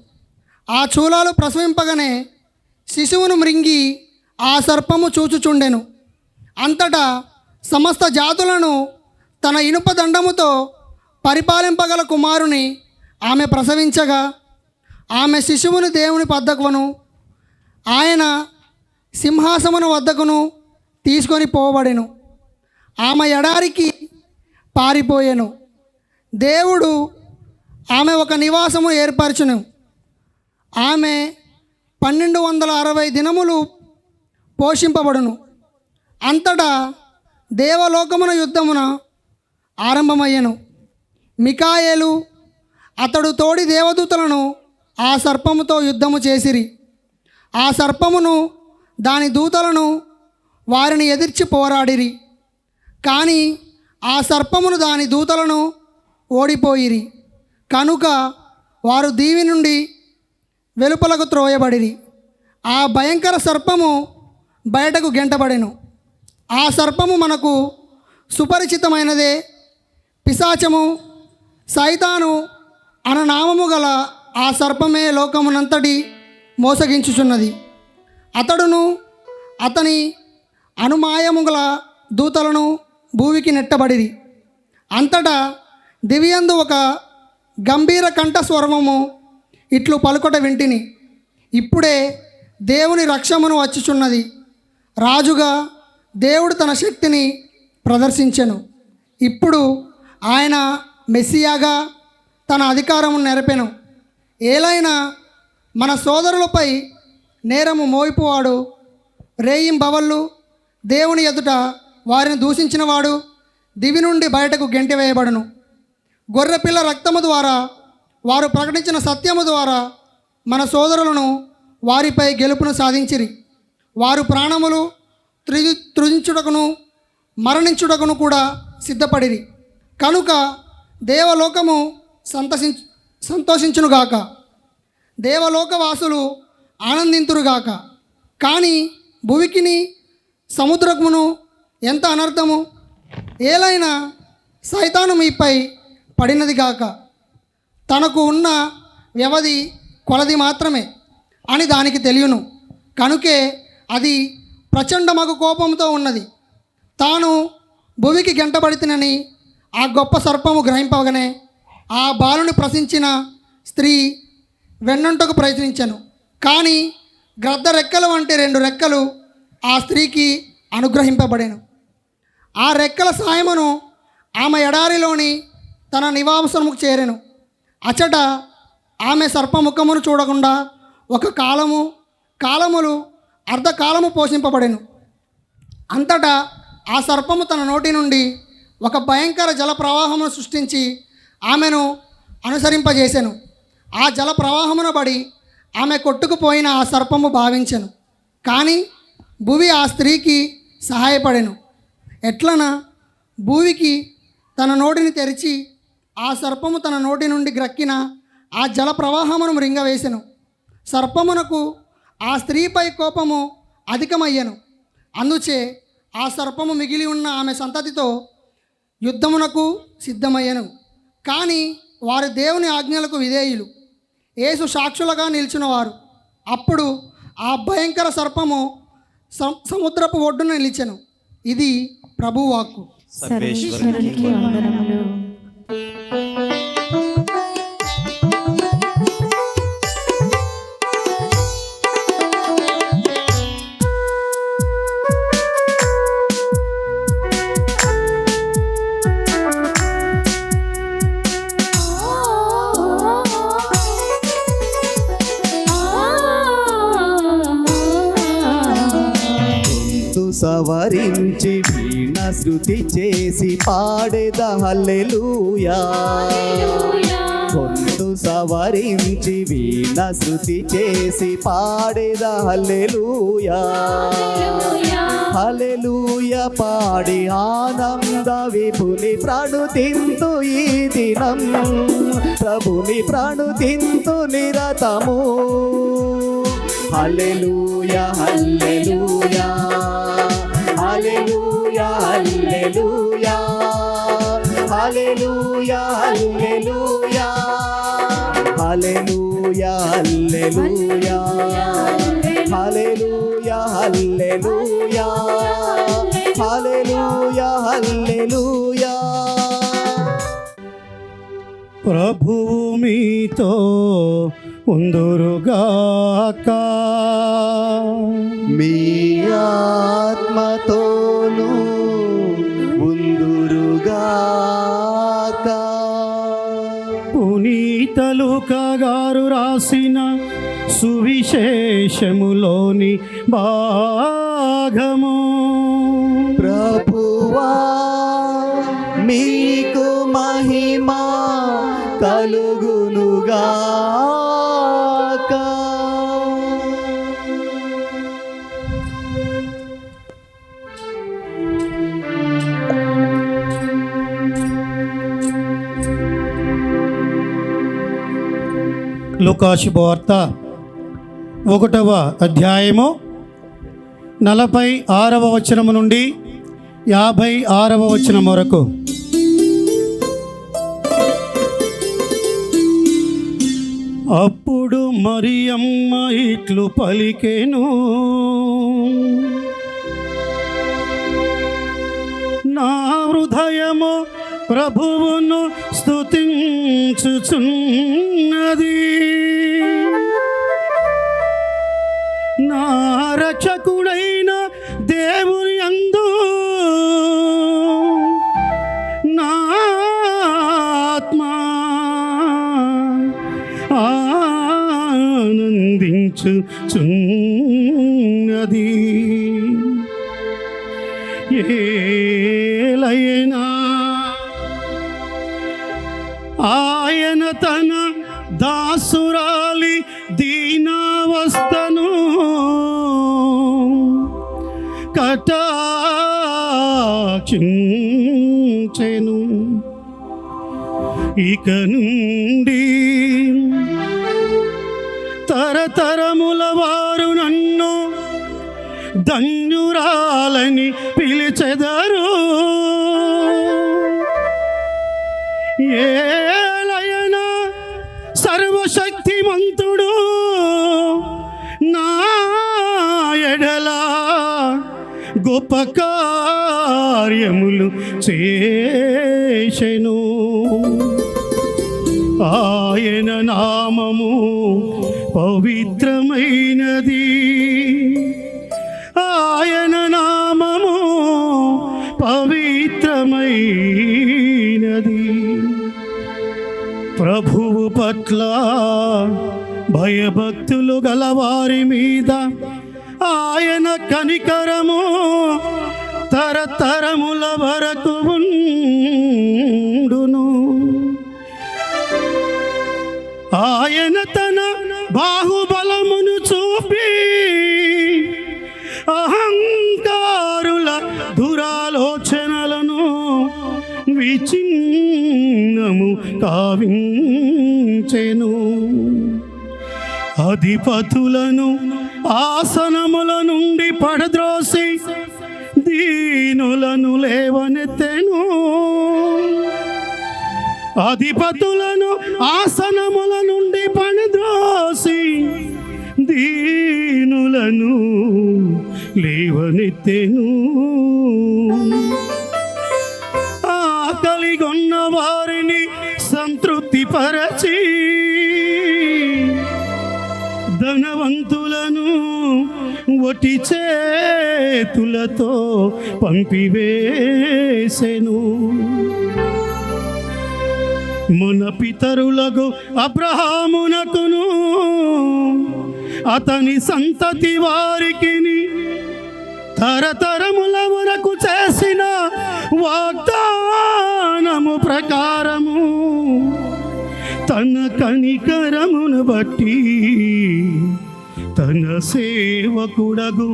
ఆ చూలాలు ప్రసవింపగానే శిశువును మృంగి ఆ సర్పము చూచుచుండెను. అంతటా సమస్త జాతులను తన ఇనుప దండముతో పరిపాలింపగల కుమారుని ఆమె ప్రసవించగా, ఆమె శిశువుని దేవుని వద్దకును ఆయన సింహాసమును వద్దకును తీసుకొని పోబడెను. ఆమె ఎడారికి పారిపోయెను. దేవుడు ఆమె ఒక నివాసము ఏర్పరచును. ఆమె 1260 దినములు పోషింపబడును. అంతటా దేవలోకమున యుద్ధమున ఆరంభమయ్యెను. మికాయేలు అతడు తోడి దేవదూతలను ఆ సర్పముతో యుద్ధము చేసిరి. ఆ సర్పమును దాని దూతలను వారిని ఎదిర్చి పోరాడిరి. కానీ ఆ సర్పమును దాని దూతలను ఓడిపోయిరి. కనుక వారు దీవి నుండి వెలుపలకు త్రోయబడిరి. ఆ భయంకర సర్పము బయటకు గెంటబడెను. ఆ సర్పము మనకు సుపరిచితమైనదే. పిశాచము సైతాను అన నామము గల ఆ సర్పమే లోకమునంతటి మోసగించుచున్నది. అతడును అతని అనుమాయము గల దూతలను భూమికి నెట్టబడిరి. అంతటా దివియందు ఒక గంభీర కంఠస్వరము ఇట్లు పలుకొట వింటిని, ఇప్పుడే దేవుని రక్షమును వచ్చుచున్నది. రాజుగా దేవుడు తన శక్తిని ప్రదర్శించెను. ఇప్పుడు ఆయన మెస్సియాగా తన అధికారమును నెరపెను. ఏలైనా మన సోదరులపై నేరము మోయిపోవాడు. రేయింబవళ్ళు దేవుని ఎదుట వారిని దూషించినవాడు దివి నుండి బయటకు గెంటివేయబడును. గొర్రెపిల్ల రక్తము ద్వారా వారు ప్రకటించిన సత్యము ద్వారా మన సోదరులను వారిపై గెలుపును సాధించిరి. వారు ప్రాణములు త్రుజించుటకును మరణించుటకును కూడా సిద్ధపడిరి. కనుక దేవలోకము సంతోషించునుగాక. దేవలోకవాసులు ఆనందింతురుగాక. కానీ భువికిని సముద్రమును ఎంత అనర్థము! ఏలైనా సైతాను మీపై పడినది గాక. తనకు ఉన్న వ్యవధి కొలది మాత్రమే అని దానికి తెలియను. కనుకే అది ప్రచండమగు కోపంతో ఉన్నది. తాను భువికి గెంటబడితినని ఆ గొప్ప సర్పము గ్రహింపగానే ఆ బాలుని ప్రశంసిన స్త్రీ వెన్నంటకు ప్రయత్నించెను. కానీ గ్రద్ద రెక్కలు వంటి 2 రెక్కలు ఆ స్త్రీకి అనుగ్రహింపబడెను. ఆ రెక్కల సాయమును ఆమె ఎడారిలోని తన నివాసముకు చేరెను. అచట ఆమె సర్పముఖమును చూడకుండా ఒక కాలములు అర్ధకాలము పోషింపబడెను. అంతటా ఆ సర్పము తన నోటి నుండి ఒక భయంకర జల ప్రవాహమును సృష్టించి ఆమెను అనుసరింపజేసెను. ఆ జల ప్రవాహమున పడి ఆమె కొట్టుకుపోయిన ఆ సర్పము భావించెను. కానీ భువి ఆ స్త్రీకి సహాయపడెను. ఎట్లన భూమికి తన నోటిని తెరిచి ఆ సర్పము తన నోటి నుండి గ్రక్కిన ఆ జల ప్రవాహమును మృంగవేసెను. సర్పమునకు ఆ స్త్రీపై కోపము అధికమయ్యెను. అందుచే ఆ సర్పము మిగిలి ఉన్న ఆమె సంతతితో యుద్ధమునకు సిద్ధమయ్యెను. కానీ వారు దేవుని ఆజ్ఞలకు విధేయులు, యేసు సాక్షులుగా నిలిచినవారు. అప్పుడు ఆ భయంకర సర్పము సముద్రపు ఒడ్డున నిలిచెను. ఇది ప్రభువాక్కు. సర్వేశ్వరునికి వందనములు. సవరించి వీణ శృతి చేసి పాడేద హల్లెలూయా. గొంతు సవరించి వీణ శృతి చేసి పాడేద హల్లెలూయా. హల్లెలూయా పాడి ఆనంద విపుని ప్రణుతింతు ఈ దినం, ప్రభుని ప్రణుతింతు నిరతము. హల్లెలూయా హల్లెలూయా హల్లెలూయా హల్లెలూయా హల్లెలూయా హల్లెలూయా హల్లెలూయా హల్లెలూయా హల్లెలూయా హల్లెలూయా హల్లెలూయా హల్లెలూయా. ప్రభువు మీతో ఉందురుగాక. మీ ఆత్మతోను ఉందురుగాక. పునీత లూకా గారు రాసిన సువిశేషములోని భాగము. ప్రభువా మీకు మహిమ కలుగునుగాక. లూకా శుభవార్త 1వ అధ్యాయము 46వ వచనము నుండి 56వ వచనం వరకు. అప్పుడు మరియమ్మ ఇట్లు పలికెను, నా హృదయము ప్రభువును స్తుతించుచున్నది, నా రక్షకుడైన దేవుని యందు నా ఆత్మా ఆనందించుచున్నది. ఏలైనా ఆయన తన దాసురాలి దీనావస్థను కటాక్షించెను. ఇక నుండి తరతరముల వారు నన్ను ధన్యురాలని పిలిచెదరు. ఏలయన సర్వశక్తిమంతుడు నా ఎడల గొప్ప కార్యములు చేసెను. ఆయన నామము పవిత్రమైనది, ఆయన నామము పవిత్రమైనది. ప్రభువు పట్ల భయభక్తులు గలవారి మీద ఆయన కనికరము తరతరముల వరకు ఉండును. ఆయన తన బాహుబలమును చూపి అహంకారుల దురాలోచనలను విచ్ఛిన్నము కావించెను. అధిపతులను ఆసనముల నుండి పడద్రోసి దీనులను లేవనెత్తెను. అధిపతులను ఆసనముల నుండి పడద్రోసి దీనులను లేవనెత్తెను. ఆకలిగొన్న వారిని సంతృప్తి పరచి ధనవంతులను ఒటి చేతులతో పంపివేసెను. మన పితరులకు అబ్రహామునకును అతని సంతతి వారికి తరతరముల వరకు చేసిన వాగ్దానము ప్రకారము తన కనికరమును బట్టి తన సేవకుడగు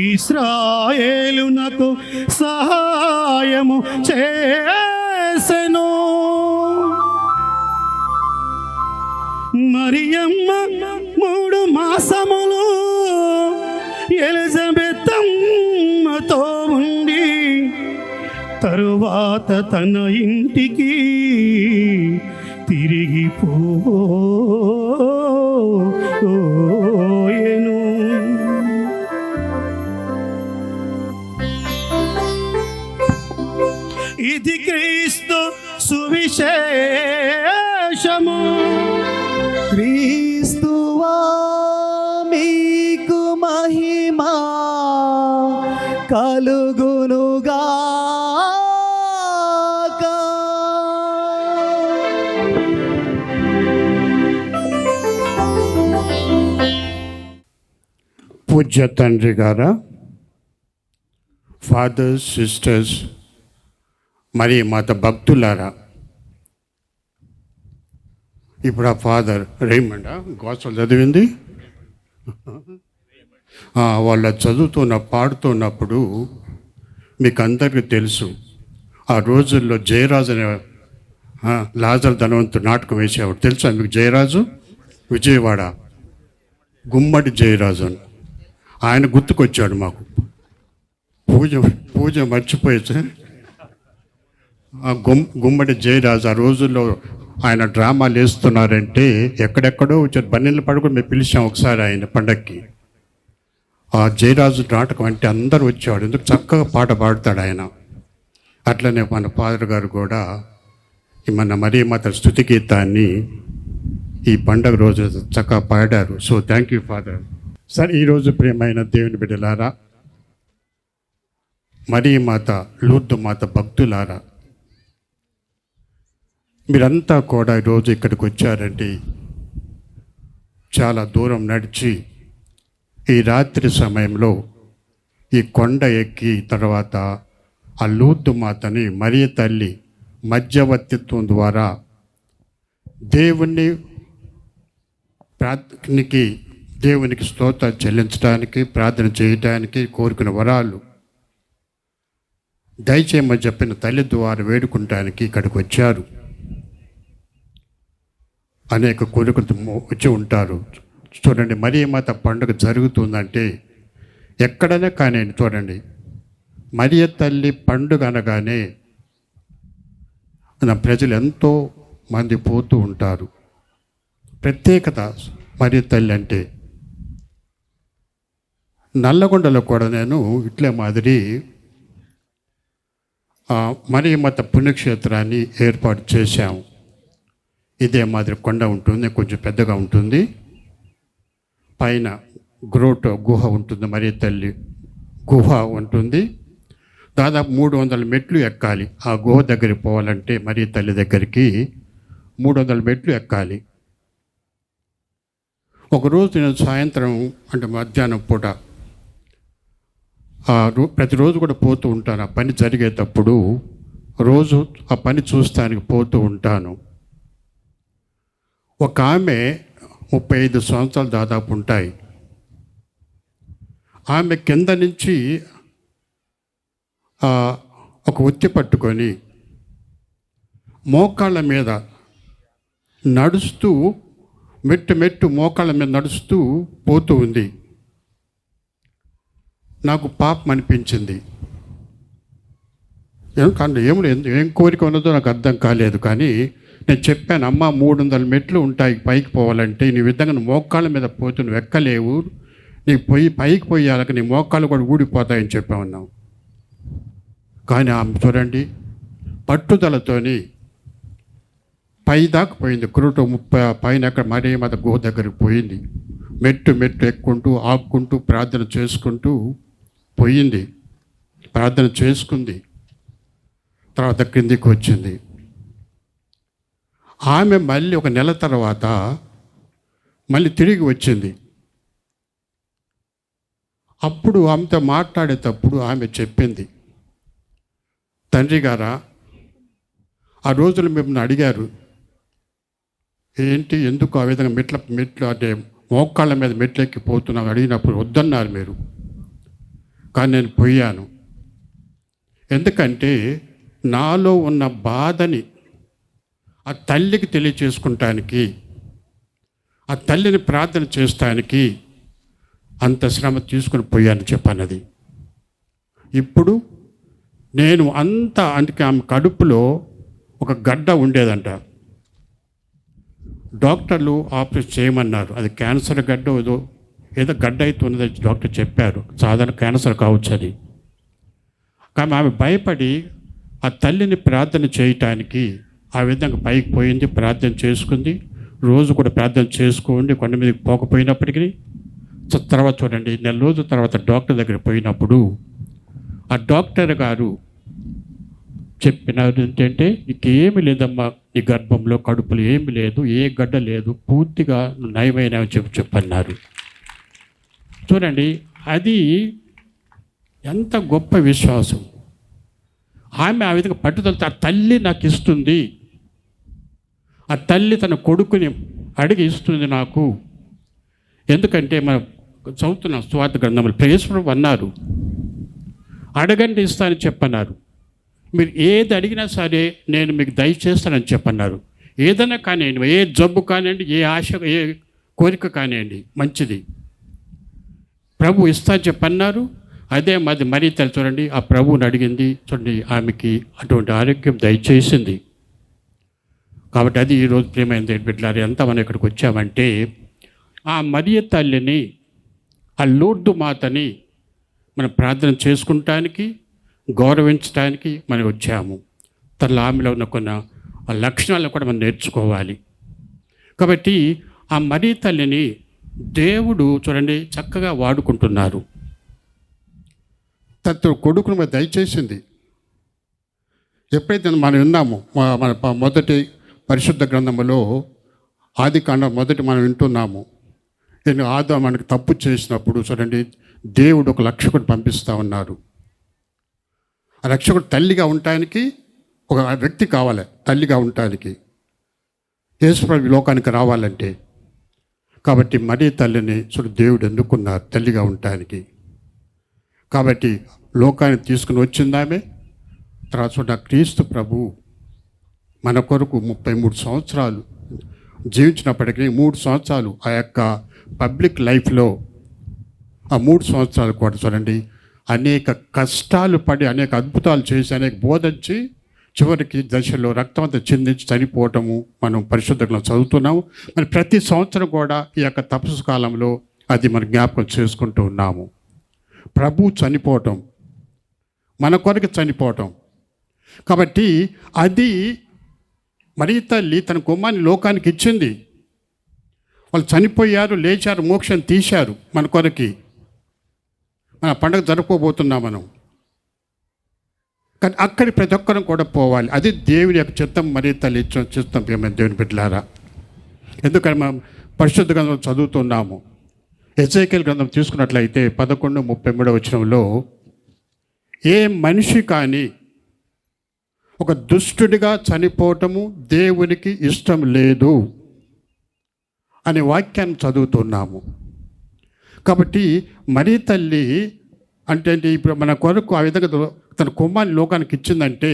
ఇశ్రాయేలునకు సహాయము చేసెను. మరియమ్మ 3 మాసములు ఎలిజబెత్తమ్మతో ఉండి తరువాత తన ఇంటికి తిరిగిపోయెను. ఇది క్రీస్తు సువిశేషము. క్రీస్తువా మీకు మహిమా కలుగునుగాక. పూజ్య తండ్రి గారా, ఫాదర్స్, సిస్టర్స్, మరి మాత భక్తులారా, ఇప్పుడు ఆ ఫాదర్ రేమండా గోసలు చదివింది వాళ్ళ పాడుతున్నప్పుడు మీకు అందరికీ తెలుసు, ఆ రోజుల్లో జయరాజు అనే లాజర్ ధనవంతుడు నాటకం వేసేవాడు. తెలుసా మీకు జయరాజు? విజయవాడ గుమ్మడి జయరాజు అని ఆయన గుర్తుకొచ్చాడు మాకు. పూజ మర్చిపోయేసి గుమ్మడి జయరాజు ఆ రోజుల్లో ఆయన డ్రామాలు వేస్తున్నారంటే ఎక్కడెక్కడో వచ్చారు. బన్నెళ్ళు పడుకుని మేము పిలిచాం ఒకసారి ఆయన పండక్కి. ఆ జయరాజు నాటకం అంటే అందరూ వచ్చేవాడు, ఎందుకు చక్కగా పాట పాడతాడు ఆయన. అట్లనే మన ఫాదర్ గారు కూడా మన మరియమాత స్తుతి గీతాన్ని ఈ పండగ రోజు చక్కగా పాడారు. So thank you father. Sir, ఈరోజు ప్రియమైన దేవుని బిడ్డలారా, మరియమాత, లూర్దు మాత భక్తులారా, మీరంతా కూడా ఈరోజు ఇక్కడికి వచ్చారండి. చాలా దూరం నడిచి ఈ రాత్రి సమయంలో ఈ కొండ ఎక్కి తర్వాత ఆ లూర్దు మాతని మరియ తల్లి మధ్యవర్తిత్వం ద్వారా దేవునికి స్తోత్రం చెల్లించడానికి, ప్రార్థన చేయడానికి కోరుకున్న వరాలు దయచేయమని చెప్పిన తల్లి ద్వారా వేడుకుంటానికి ఇక్కడికి వచ్చారు. అనేక కోరికలతో వచ్చి ఉంటారు. చూడండి మరియమాత పండుగ జరుగుతుందంటే ఎక్కడైనా కానీ చూడండి మరియ తల్లి పండుగ అనగానే మన ప్రజలు ఎంతో మంది పోతూ ఉంటారు. ప్రత్యేకత మరియ తల్లి అంటే. నల్లగొండలో కూడా నేను ఇట్లే మాదిరి మరియమాత పుణ్యక్షేత్రాన్ని ఏర్పాటు చేశాము. ఇదే మాదిరి కొండ ఉంటుంది, కొంచెం పెద్దగా ఉంటుంది. పైన గుహ ఉంటుంది, మరియ తల్లి గుహ ఉంటుంది. దాదాపు 300 మెట్లు ఎక్కాలి. ఆ గుహ దగ్గరికి పోవాలంటే మరియ తల్లి దగ్గరికి 300 మెట్లు ఎక్కాలి. ఒకరోజు నేను సాయంత్రం అంటే మధ్యాహ్నం పూట ప్రతిరోజు కూడా పోతూ ఉంటాను. ఆ పని జరిగేటప్పుడు రోజు ఆ పని చూస్తానికి పోతూ ఉంటాను. ఒక ఆమె 35 సంవత్సరాలు దాదాపు ఉంటాయి. ఆమె కింద నుంచి ఒక ఉత్తి పట్టుకొని మోకాళ్ళ మీద నడుస్తూ మెట్టు మోకాళ్ళ మీద నడుస్తూ పోతూ ఉంది. నాకు పాపం అనిపించింది. ఏం కోరిక ఉన్నదో నాకు అర్థం కాలేదు. కానీ నేను చెప్పాను, అమ్మ 300 మెట్లు ఉంటాయి పైకి పోవాలంటే, నీ విధంగా నువ్వు మోకాళ్ళ మీద పోతూ నువ్వు ఎక్కలేవు, నీకు పైకి పోయాక నీ మోకాళ్ళు కూడా ఊడిపోతాయని చెప్పామన్నావు. కానీ ఆమె చూడండి పట్టుదలతోని పైదాకా పోయింది. కురుట 30 పైన అక్కడ మరియమాత గుహ దగ్గరికి పోయింది. మెట్టు ఎక్కుంటూ ఆక్కుంటూ ప్రార్థన చేసుకుంటూ పోయింది. ప్రార్థన చేసుకుంది. తర్వాత కిందికి వచ్చింది. ఆమె మళ్ళీ ఒక నెల తర్వాత మళ్ళీ తిరిగి వచ్చింది. అప్పుడు ఆమెతో మాట్లాడేటప్పుడు ఆమె చెప్పింది, తండ్రి గారా, ఆ రోజులు మిమ్మల్ని అడిగారు ఏంటి, ఎందుకు ఆ విధంగా మెట్లు అంటే మోకాళ్ళ మీద మెట్లు ఎక్కిపోతున్నావు అడిగినప్పుడు వద్దన్నారు మీరు. కానీ నేను పోయాను. ఎందుకంటే నాలో ఉన్న బాధని ఆ తల్లికి తెలియచేసుకుంటానికి, ఆ తల్లిని ప్రార్థన చేస్తానికి అంత శ్రమ తీసుకుని పోయాను చెప్పన్నది. ఇప్పుడు నేను అందుకే ఆమె కడుపులో ఒక గడ్డ ఉండేదంట. డాక్టర్లు ఆపరేషన్ చేయమన్నారు. అది క్యాన్సర్ గడ్డ ఏదో గడ్డ అవుతున్నది డాక్టర్ చెప్పారు. సాధారణ క్యాన్సర్ కావచ్చు అది. కానీ ఆమె భయపడి ఆ తల్లిని ప్రార్థన చేయటానికి ఆ విధంగా పైకి పోయింది, ప్రార్థన చేసుకుంది. రోజు కూడా ప్రార్థన చేసుకోండి, కొండ మీదకి పోకపోయినప్పటికీ. తర్వాత చూడండి, నెల రోజుల తర్వాత డాక్టర్ దగ్గర పోయినప్పుడు ఆ డాక్టర్ గారు చెప్పినారు ఏంటంటే, నీకేమి లేదమ్మా, నీ గర్భంలో కడుపులో ఏమి లేదు, ఏ గడ్డ లేదు, పూర్తిగా నయమైన చెప్పన్నారు. చూడండి, అది ఎంత గొప్ప విశ్వాసం. ఆమె ఆ విధంగా పట్టుదలతో ఆ తల్లి నాకు ఇస్తుంది, ఆ తల్లి తన కొడుకుని అడిగి ఇస్తుంది నాకు. ఎందుకంటే మనం చదువుతున్నాం స్వార్థ గ్రంథములు, ప్రేయస్వరం అన్నారు, అడగండి ఇస్తానని చెప్పన్నారు. మీరు ఏది అడిగినా సరే నేను మీకు దయచేస్తానని చెప్పన్నారు. ఏదైనా కానివ్వండి, ఏ జబ్బు కానివ్వండి, ఏ ఆశ, ఏ కోరిక కానివ్వండి, మంచిది ప్రభు ఇస్తా చెప్పన్నారు. అదే మాది మరీ తల్లి చూడండి, ఆ ప్రభువుని అడిగింది. చూడండి, ఆమెకి అటువంటి ఆరోగ్యం దయచేసింది. కాబట్టి అది ఈరోజు ప్రియమైన బిడ్డలారా, ఎంత మనం ఇక్కడికి వచ్చామంటే ఆ మరియ తల్లిని, ఆ లూర్దు మాతని మనం ప్రార్థన చేసుకుంటానికి, గౌరవించడానికి మనం వచ్చాము. తనలో ఆమెలో ఉన్న కొన్ని లక్షణాలను కూడా మనం నేర్చుకోవాలి. కాబట్టి ఆ మరియ తల్లిని దేవుడు చూడండి చక్కగా వాడుకుంటున్నారు. తన కొడుకును మనం దయచేసింది. ఎప్పుడైతే మనం విన్నామో మన మొదటి పరిశుద్ధ గ్రంథములో ఆదికాండం మొదటి మనం వింటున్నాము. నేను ఆదాము మనకు తప్పు చేసినప్పుడు చూడండి, దేవుడు ఒక రక్షకుడు పంపిస్తూ ఉన్నారు. ఆ రక్షకుడు తల్లిగా ఉండటానికి ఒక వ్యక్తి కావాలి. తల్లిగా ఉండటానికి యేసుప్రభు లోకానికి రావాలంటే, కాబట్టి మరియ తల్లిని చూడు దేవుడు ఎన్నుకున్నారు తల్లిగా ఉండటానికి. కాబట్టి లోకానికి తీసుకుని వచ్చిందామే. తర్వాత చూడ క్రీస్తు ప్రభు మన కొరకు 33 సంవత్సరాలు జీవించినప్పటికీ 3 సంవత్సరాలు ఆ యొక్క పబ్లిక్ లైఫ్లో ఆ 3 సంవత్సరాలు కూడా చూడండి అనేక కష్టాలు పడి అనేక అద్భుతాలు చేసి అనేక బోధించి చివరికి దశలో రక్తం అంతా చిందించి చనిపోవటము మనం పరిశుద్ధంగా చదువుతున్నాము. మరి ప్రతి సంవత్సరం కూడా ఈ యొక్క తపస్సు కాలంలో అది మనం జ్ఞాపకం చేసుకుంటూ ఉన్నాము. ప్రభు చనిపోవటం, మన కొరకు చనిపోవటం. కాబట్టి అది మరి తల్లి తన కుమారుని లోకానికి ఇచ్చింది. వాళ్ళు చనిపోయారు, లేచారు, మోక్షం తీశారు మన కొరకి. మన పండుగ జరుపుకోబోతున్నాం మనం. కానీ అక్కడి ప్రతి ఒక్కరం కూడా పోవాలి. అది దేవుని యొక్క చిత్తం. మరి తల్లి ఇచ్చిన చిత్తం ఏమైనా దేవుని బిడ్డలారా. ఎందుకంటే మనం పరిశుద్ధ గ్రంథం చదువుతున్నాము. ఎజేకియలు గ్రంథం తీసుకున్నట్లయితే 11:33 వచనంలో ఏ మనిషి కానీ ఒక దుష్టుడిగా చనిపోవటము దేవునికి ఇష్టం లేదు అనే వాక్యాన్ని చదువుతున్నాము. కాబట్టి మరి తల్లి అంటే ఇప్పుడు మన కొరకు ఆ విధంగా తన కుమారుని లోకానికి ఇచ్చిందంటే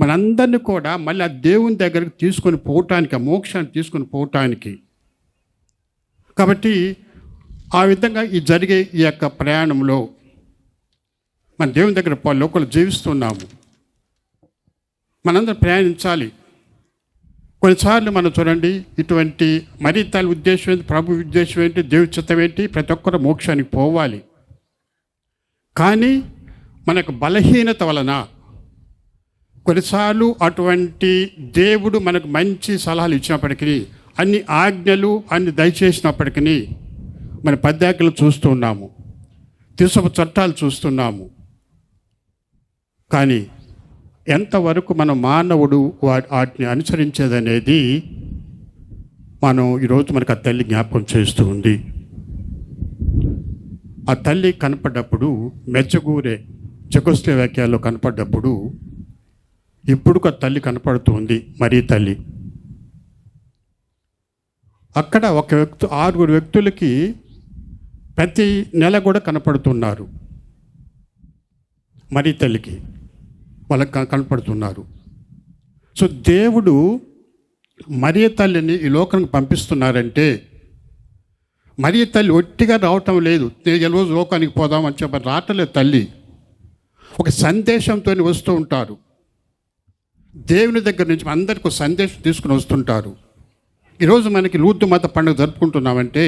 మనందరినీ కూడా మళ్ళీ ఆ దేవుని దగ్గరికి తీసుకొని పోవటానికి, ఆ మోక్షాన్ని తీసుకొని పోవటానికి. కాబట్టి ఆ విధంగా ఈ జరిగే ఈ యొక్క ప్రయాణంలో మన దేవుని దగ్గర లోకలు జీవిస్తున్నాము. మనందరం ప్రయాణించాలి. కొన్నిసార్లు మనం చూడండి, ఇటువంటి మరి తల్లి ఉద్దేశం ఏంటి, ప్రభు ఉద్దేశం ఏంటి, దేవుని చిత్తం ఏంటి, ప్రతి ఒక్కరు మోక్షానికి పోవాలి. కానీ మనకు బలహీనత వలన కొన్నిసార్లు అటువంటి దేవుడు మనకు మంచి సలహాలు ఇచ్చినప్పటికీ, అన్ని ఆజ్ఞలు అన్ని దయచేసినప్పటికీ మన పద్యాజ్ఞలు చూస్తూ ఉన్నాము, తీసుకు చట్టాలు చూస్తున్నాము. కానీ ఎంతవరకు మన మానవుడు వాటిని అనుసరించేదనేది మనం ఈరోజు మనకు ఆ తల్లి జ్ఞాపకం చేస్తూ ఉంది. ఆ తల్లి కనపడ్డప్పుడు మెచ్చగూరే చెకోస్లోవాకియాలో కనపడ్డప్పుడు ఇప్పుడు ఒక తల్లి కనపడుతుంది, మరీ తల్లి. అక్కడ ఒక వ్యక్తి 6 వ్యక్తులకి ప్రతి నెల కూడా కనపడుతున్నారు. మరీ తల్లికి వాళ్ళకి కనపడుతున్నారు. సో దేవుడు మరీ తల్లిని ఈ లోకానికి పంపిస్తున్నారంటే మరీ తల్లి ఒట్టిగా రావటం లేదు. నేను రోజు లోకానికి పోదామని చెప్పి రావట్లేదు. తల్లి ఒక సందేశంతో వస్తూ ఉంటారు. దేవుని దగ్గర నుంచి అందరికీ సందేశం తీసుకుని వస్తుంటారు. ఈరోజు మనకి లూర్దు మాత పండుగ జరుపుకుంటున్నామంటే,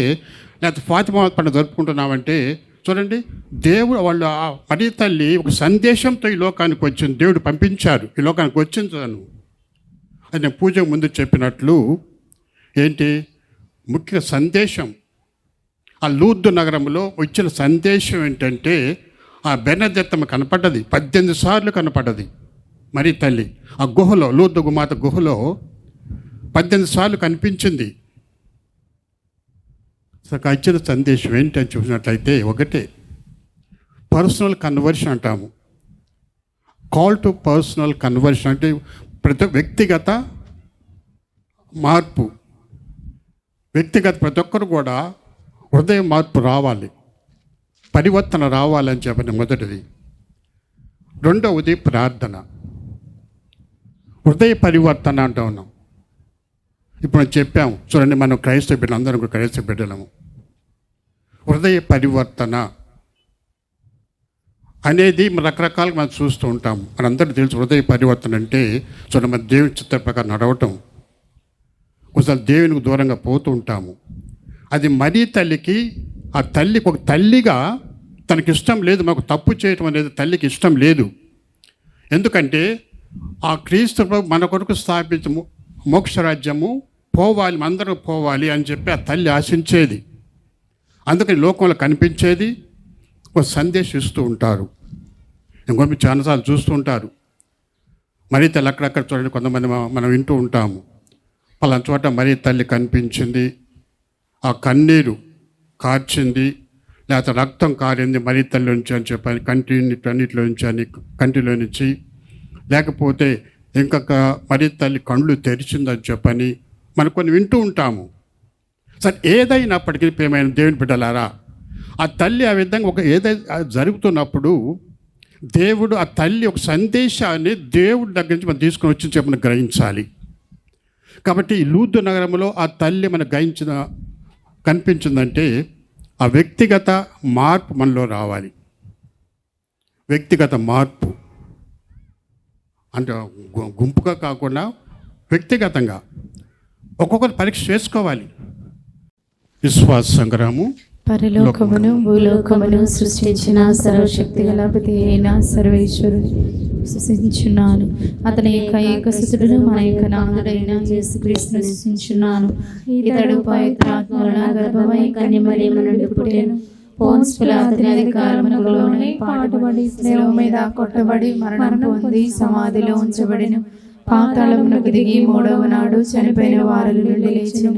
లేకపోతే ఫాతిమా మాత పండుగ జరుపుకుంటున్నామంటే చూడండి, దేవుడు వాళ్ళు మరీ తల్లి ఒక సందేశంతో ఈ లోకానికి వచ్చింది. దేవుడు పంపించారు, ఈ లోకానికి వచ్చింది. తను అది నేను పూజకు ముందు చెప్పినట్లు ఏంటి ముఖ్య సందేశం. ఆ లూర్దు నగరంలో వచ్చిన సందేశం ఏంటంటే, ఆ బెర్నదెత్తమ్మ కనపడ్డది, 18 సార్లు కనపడ్డది మరీ తల్లి. ఆ గుహలో, లూర్దు మాత గుహలో 18 సార్లు కనిపించింది. ఇచ్చిన సందేశం ఏంటని చూసినట్లయితే, ఒకటే పర్సనల్ కన్వర్షన్ అంటాము. కాల్ టు పర్సనల్ కన్వర్షన్ అంటే వ్యక్తిగత మార్పు. ప్రతి ఒక్కరు కూడా హృదయ మార్పు రావాలి, పరివర్తన రావాలని చెప్పని మొదటిది. రెండవది ప్రార్థన. హృదయ పరివర్తన అంటూ ఉన్నాం. ఇప్పుడు మనం చెప్పాము చూడండి, మనం క్రైస్తవ బిడ్డలు, అందరం కూడా క్రైస్తవ బిడ్డలము. హృదయ పరివర్తన అనేది రకరకాలుగా మనం చూస్తూ ఉంటాము. మనందరికీ తెలుసు హృదయ పరివర్తన అంటే చూడండి, మన దేవుని చిత్త ప్రకారం నడవటం. ఒకసారి దేవునికి దూరంగా పోతూ ఉంటాము. అది మరీ తల్లికి, ఆ తల్లికి ఒక తల్లిగా తనకి ఇష్టం లేదు. మాకు తప్పు చేయటం అనేది తల్లికి ఇష్టం లేదు. ఎందుకంటే ఆ క్రీస్తు మన కొరకు స్థాపించ మోక్షరాజ్యము పోవాలి, అందరూ పోవాలి అని చెప్పి ఆ తల్లి ఆశించేది. అందుకని లోకంలో కనిపించేది ఒక సందేశం ఇస్తూ ఉంటారు. ఇంకొక చాలాసార్లు చూస్తూ ఉంటారు. మరీ తల్లి అక్కడక్కడ చూడండి, కొంతమంది మనం వింటూ ఉంటాము, పలానా చోట మరీ తల్లి కనిపించింది, ఆ కన్నీరు కార్చింది, లేకపోతే రక్తం కారింది మరీ తల్లి నుంచి అని చెప్పని, కంటిలో నుంచి అని, కంటిలో నుంచి, లేకపోతే ఇంకొక మరీ తల్లి కళ్ళు తెరిచిందని చెప్పని మనం కొన్ని వింటూ ఉంటాము. సరే, ఏదైనప్పటికీ ప్రియమైన దేవుని బిడ్డలారా, ఆ తల్లి ఆ విధంగా ఏదైనా జరుగుతున్నప్పుడు దేవుడు ఆ తల్లి ఒక సందేశాన్ని దేవుడి దగ్గర నుంచి మనం తీసుకొని వచ్చి చెప్పని గ్రహించాలి. కాబట్టి ఈ లూర్దు నగరంలో ఆ తల్లి మనం కనిపించిందంటే ఆ వ్యక్తిగత మార్పు మనలో రావాలి. వ్యక్తిగత మార్పు అంటే గుంపుగా కాకుండా వ్యక్తిగతంగా ఒక్కొక్కరు పరీక్ష చేసుకోవాలి. విశ్వాస సంగ్రాము. పరలోకమును భూలోకమును సృష్టించిన సర్వశక్తి గల ప్రతి అయిన సర్వేశ్వరుడు విశ్వసించున్నాను. అతని యొక్క ఏకసుతుడు మన యొక్క నాథుడైన యేసుక్రీస్తును విశ్వసించున్నాను. ఇతడు పవిత్రాత్మ వలన గర్భమై కన్యమరియము నుండి పుట్టెను. పోన్స్ పిలాతుని అధికారమునకు లోనై పాటుపడి శిలువ మీద కొట్టబడి మరణం పొంది సమాధిలో ఉంచబడెను. పాతాళమునకు దిగి మూడవ నాడు చనిపోయిన వారిలో నుండి లేచెను.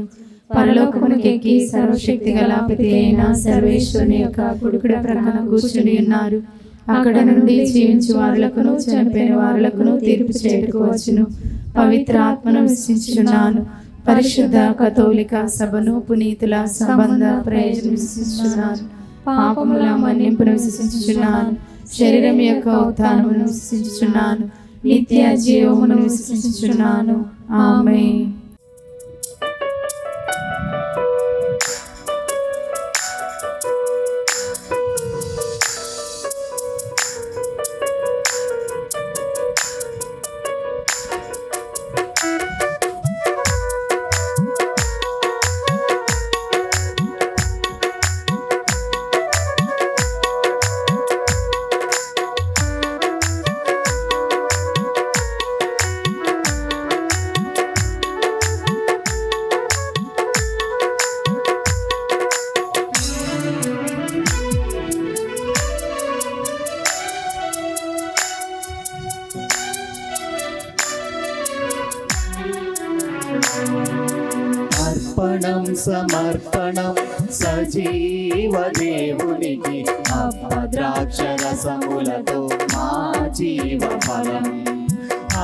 పరలోకమునకు ఎక్కి సర్వశక్తి గల పితి అయిన సర్వేశ్వరుని యొక్క కుడి ప్రక్కన కూర్చుని ఉన్నారు. అక్కడ నుండి జీవించు వారులకును చనిపోయిన వారులకును తీర్పు చేయుటకు వచ్చును. పవిత్ర ఆత్మను విశ్వసించుచున్నాను. పరిశుద్ధ కథోలిక సభను పునీతుల సంబంధ ప్రయోజనం విశ్వసించుచున్నాను. పాపముల మన్నింపును విశ్వసించుచున్నాను. శరీరం యొక్క ఉత్థానమును విశ్వసించుచున్నాను. నిత్య జీవమును విశ్వసించుచున్నాను. ఆమేన్. అర్పణం సమర్పణం సజీవ దేవునికి అపద్రాక్షరసములతో మా జీవ ఫలం.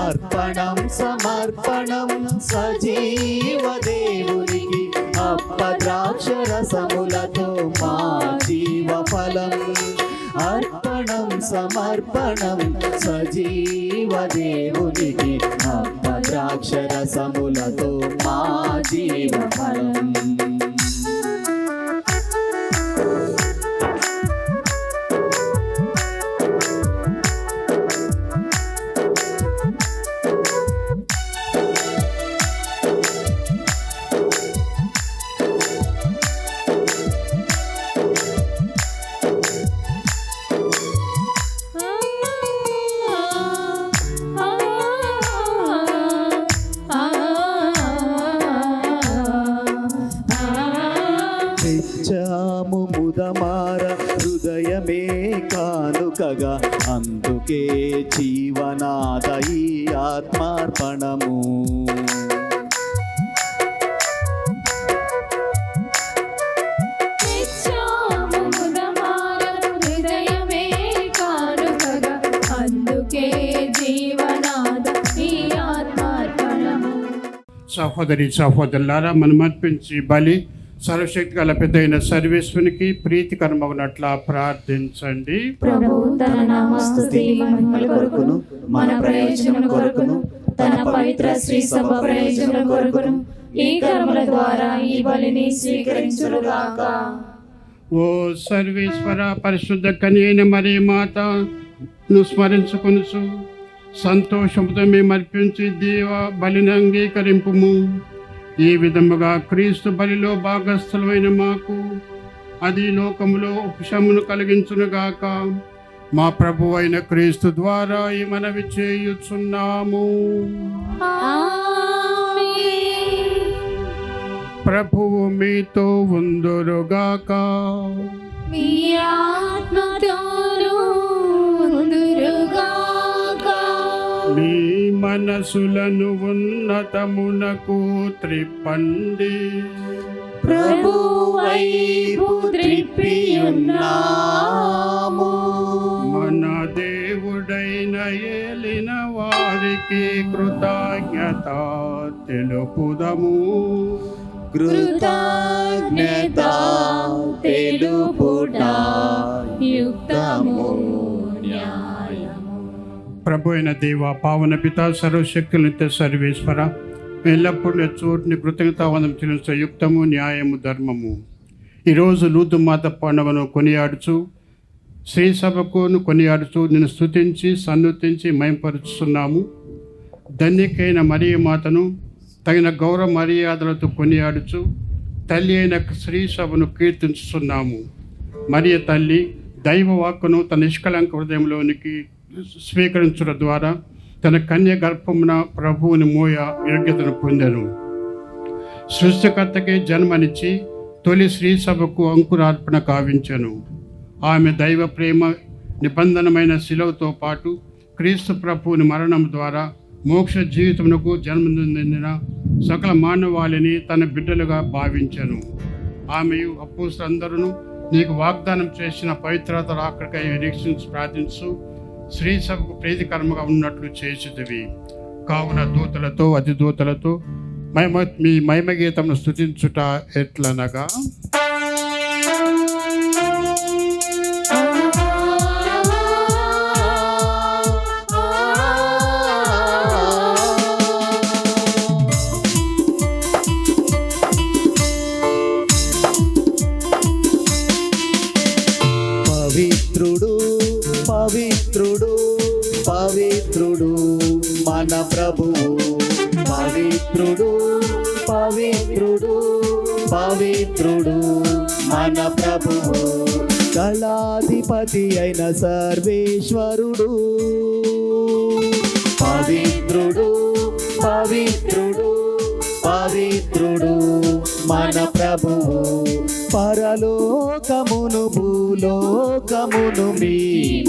అర్పణం సమర్పణం సజీవ దేవునికి అపద్రాక్షరసములతో మా జీవ ఫలం. అర్పణం సమర్పణం సజీవ దేవునికి అపద్రాక్షరసములతో మా జీవ ఫలం. తెచ్చాము ముదమార హృదయమే కానుకగా, అందుకే జీవనాద ఈ ఆత్మార్పణము. సహోదరి సహోదరులారా, మనం అర్పించి బలి సర్వశక్తి గల పెద్దయిన సర్వేశ్వరునికి ప్రీతికరమగునట్లా ప్రార్థించండి. ప్రభు తన నామస్తుతి మహిమల కొరకును మన ప్రయోజనం కొరకును తన పవిత్ర శ్రీ సభ ప్రయోజనం కొరకును ఈ కర్మల ద్వారా ఈ బలిని స్వీకరించుగాక. ఓ సర్వేశ్వర, పరిశుద్ధ కన్యైన మరియ మాతను స్మరించుకొనుచు సంతోషంతో మేము అర్పించి దేవ బలిని అంగీకరింపుము. ఈ విధముగా క్రీస్తు బలిలో భాగస్థులమైన మాకు అది లోకములో ఉపశమను కలిగించునుగాక. మా ప్రభు అయిన క్రీస్తు ద్వారా ఈ మనవి చేయుచున్నాము. ప్రభువు మీతో ఉందురుగాక. మీ ఆత్మతోను ఉందురుగాక. మీ మనసులను ఉన్నతమునకు త్రిప్పండి. ప్రభువైపు త్రిప్పియున్నాము. మన దేవుడైన ఏలిన వారికి కృతజ్ఞత తెలుపుదము. కృతజ్ఞత తెలుపుట యుక్తము. ప్రభు అయిన దేవ, పావన పిత, సర్వశక్తుల నిత్య సర్వేశ్వర, ఎల్లప్పుడూ చోటుని కృతజ్ఞతావందనం చెల్లించే యుక్తము, న్యాయము, ధర్మము. ఈరోజు లూతు మాత పండుగను కొనియాడుచు శ్రీ సభకును కొనియాడుచు నిన్ను స్తుతించి సన్నుతించి మయంపరుచుతున్నాము. ధన్యకైన మరియ మాతను తగిన గౌరవ మర్యాదలతో కొనియాడుచు తల్లి అయిన శ్రీ సభను కీర్తించుతున్నాము. మరియ తల్లి దైవ వాక్కును తన నిష్కలంక హృదయంలోనికి స్వీకరించడం ద్వారా తన కన్య గర్భమున ప్రభువుని మోయ యోగ్యతను పొందెను. సృష్టికర్తకి జన్మనిచ్చి తొలి శ్రీ సభకు అంకురార్పణ కావించెను. ఆమె దైవ ప్రేమ నిబంధనమైన శిలువతో పాటు క్రీస్తు ప్రభువుని మరణం ద్వారా మోక్ష జీవితమునకు జన్మనిందిన సకల మానవాళిని తన బిడ్డలుగా భావించెను. ఆమెయు అపోస్తలులందరూ నీకు వాగ్దానం చేసిన పవిత్రత రాకడకై నిరీక్షించి ప్రార్థించు శ్రీ సభకు ప్రీతికరముగా ఉన్నట్లు చేసిదివి. కావున దూతలతో అతిదూతలతో మీ మహిమ గీతమును స్తుతించుట ఎట్లనగా పవిత్రుడు పవిత్రుడు పవిత్రుడు మన ప్రభువు. పవిత్రుడు పవిత్రుడు పవిత్రుడు మన ప్రభువు. కళాధిపతి అయిన సర్వేశ్వరుడు. పవిత్రుడు పవిత్రుడు పవిత్రుడు మన ప్రభువు. పరలోకమును భూలోకమును మీ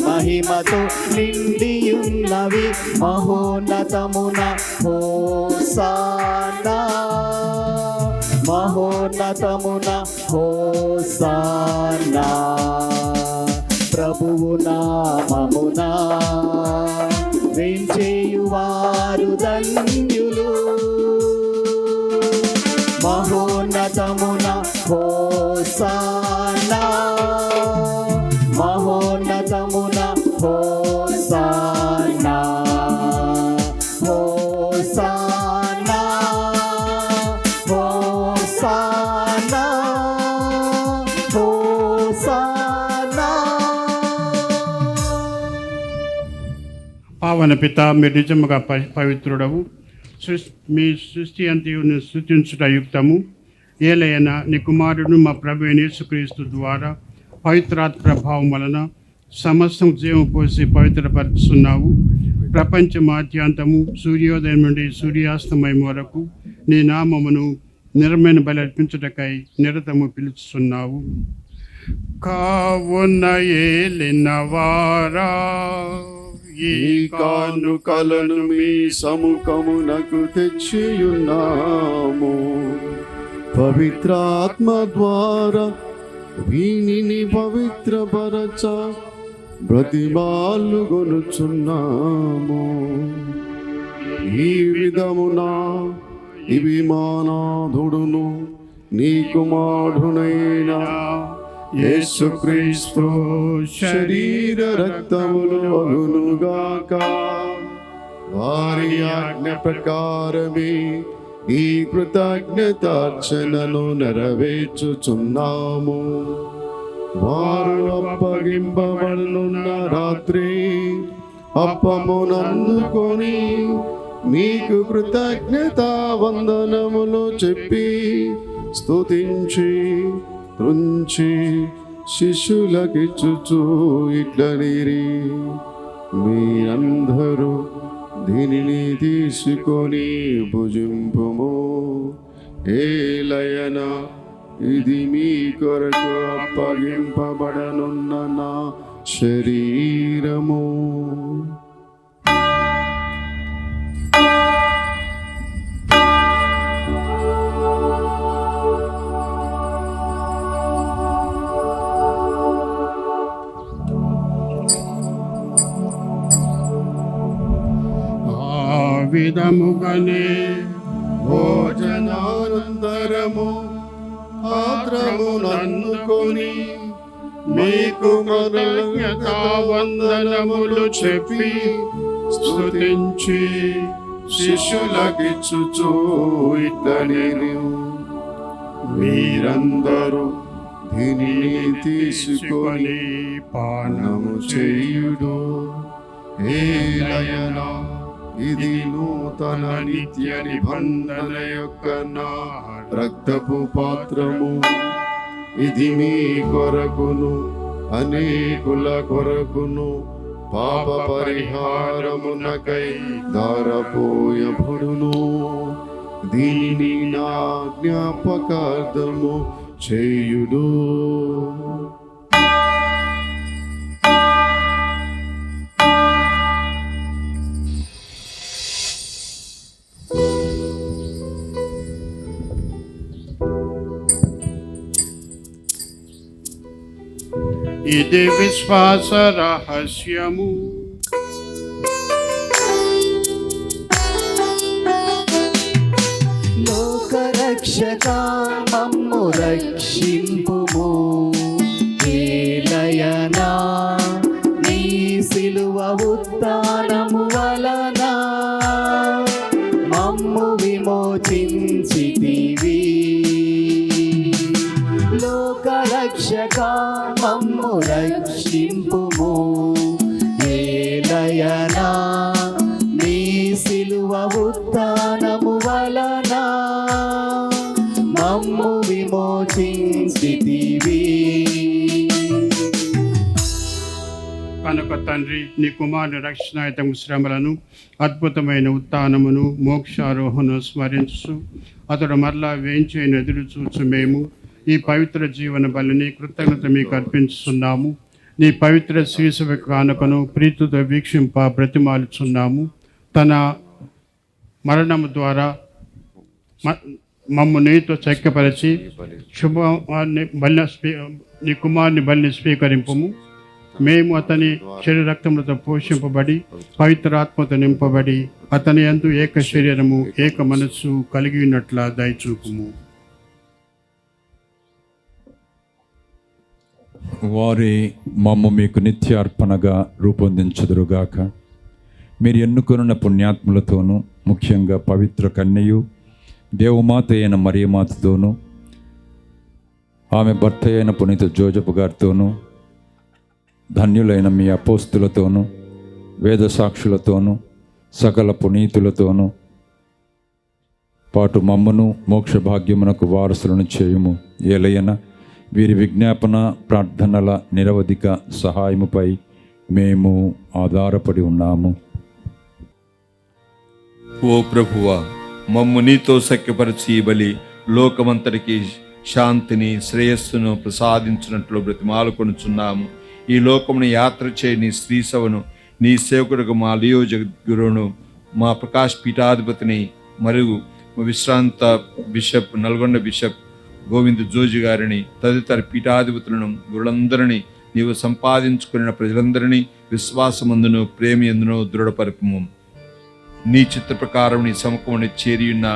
మహిమతో నిండియున్నవి. మహోన్నతమున హోసానా మహోన్నతమున హోసానా. ప్రభువు నామమున వేంచేయువారు ధన్యులు. మహోన్నతమున హోసానా మహోన్నతమున హోసానా హోసానా హోసానా హోసానా. పావన పిత, మీరు నిజముగా పవిత్రుడవు. మీ సృష్టి అంతయును స్తుతించుట యుక్తము. ఏలైనా నీ కుమారుడు మా ప్రభు యేసుక్రీస్తు ద్వారా పవిత్రాత్మ ప్రభావం వలన సమస్తం జీవం పోసి పవిత్రపరుచున్నావు. ప్రపంచ మాధ్యాంతము సూర్యోదయం నుండి సూర్యాస్తమయం వరకు నీ నామమును నిర్మమైన బలి అర్పించుటకై నిరతము పిలుచుతున్నావు. కావున ఏలినవారా ఈ కానుకలను మీ సముఖమునకు తెచ్చియున్నాము. పవిత్రాత్మ ద్వారా వీనిని పవిత్రపరచ బ్రతిమాలు కొనుచున్నాము. ఈ విధమున ఇవి మానాథుడును నీ కుమారుడైన యేసుక్రీస్తు శరీర రక్తములు అగునుగాక. వారి ఆజ్ఞ ప్రకారమే ఈ కృతజ్ఞతార్చనను నెరవేర్చుచున్నాము. వారు అప్పగింపబడునున్న రాత్రి అప్పమునందుకొని మీకు కృతజ్ఞతా వందనములు చెప్పి స్తుతించి త్రుంచి శిష్యులకిచ్చుచు ఇట్లనిరి, మీరందరూ దీనిని తీసుకొని భుజింపుము. ఏలయన ఇది మీ కొరకు అప్పగింపబడనున్న నా శరీరము. విధముగానే భోజనానంతరము పాత్రమునందుకొని మీకు కృతజ్ఞతా వందనములు చెప్పి స్తుతించి శిష్యులకిచ్చుచు ఇట్లనిరి, మీరందరూ దీనిని తీసుకొని పానము చేయుడు. ఏలయనా ఇది నూతన నిత్య నిబంధన యొక్క నా రక్తపు పాత్రము. ఇది మీ కొరకును అనేకుల కొరకును పాప పరిహారమునకై ధారపోయబడును. దీనిని నా జ్ఞాపకార్థము చేయుడు. ఇది విశ్వాస రహస్యము. లోకరక్షక మమ్ము రక్షింపుము. ఏలయనా నీ సిలువ ఉత్థానము వలన మమ్ము విమోచించితివి. లోకరక్షక మమ్ము రక్షింపుము. ఏలయనా నీ సిలువ ఉత్థానము వలన మమ్ము విమోచించితివి. కనుక తండ్రి నీ కుమారుని రక్షణాయుతము శ్రమలను అద్భుతమైన ఉత్థానమును మోక్షారోహణను స్మరించు అతడు మరలా వేయించైన ఎదురు చూచు మేము ఈ పవిత్ర జీవన బలిని కృతజ్ఞత మీకు అర్పించుతున్నాము. నీ పవిత్ర శీర్షక కానుకను ప్రీతితో వీక్షింప బ్రతిమాలుచున్నాము. తన మరణము ద్వారా మమ్ము నీతో చక్కపరిచి శుభాన్ని నీ కుమారుని బలిని స్వీకరింపము. మేము అతని శరీర రక్తములతో పోషింపబడి పవిత్రాత్మతో నింపబడి అతని యందు ఏక శరీరము ఏక మనస్సు కలిగి ఉన్నట్ల దయచూపుము. వారి మమ్ము మీకు నిత్యార్పణగా రూపొందించుదురుగాక. మీరు ఎన్నుకొనున్న పుణ్యాత్ములతోనూ ముఖ్యంగా పవిత్ర కన్యయు దేవమాత అయిన మరియమాతతోనూ ఆమె భర్త అయిన పునీత జోజపు గారితోనూ ధన్యులైన మీ అపోస్తులతోనూ వేద సాక్షులతోనూ సకల పునీతులతోనూ పాటు మమ్మను మోక్ష భాగ్యమునకు వారసులను చేయుము. ఏలయన వీరి విజ్ఞాపన ప్రార్థనల నిరవధిక సహాయముపై మేము ఆధారపడి ఉన్నాము. ఓ ప్రభువా, మమ్ము నీతో సఖ్యపరిచి బలి లోకమంతటికి శాంతిని శ్రేయస్సును ప్రసాదించినట్లు బ్రతిమాలుకొనుచున్నాము. ఈ లోకమును యాత్ర చేయి నీ శ్రీసభను నీ సేవకుడుకు మా లియో జగద్గురువును మా ప్రకాష్ పీఠాధిపతిని మరియు విశ్రాంత బిషప్ నల్గొండ బిషప్ గోవింద్ జోజి గారిని తదితర పీఠాధిపతులను గురులందరినీ నీవు సంపాదించుకున్న ప్రజలందరినీ విశ్వాసమందును ప్రేమియందును దృఢపరపము. నీ చిత్త ప్రకారం నీ సముఖముని చేరియున్న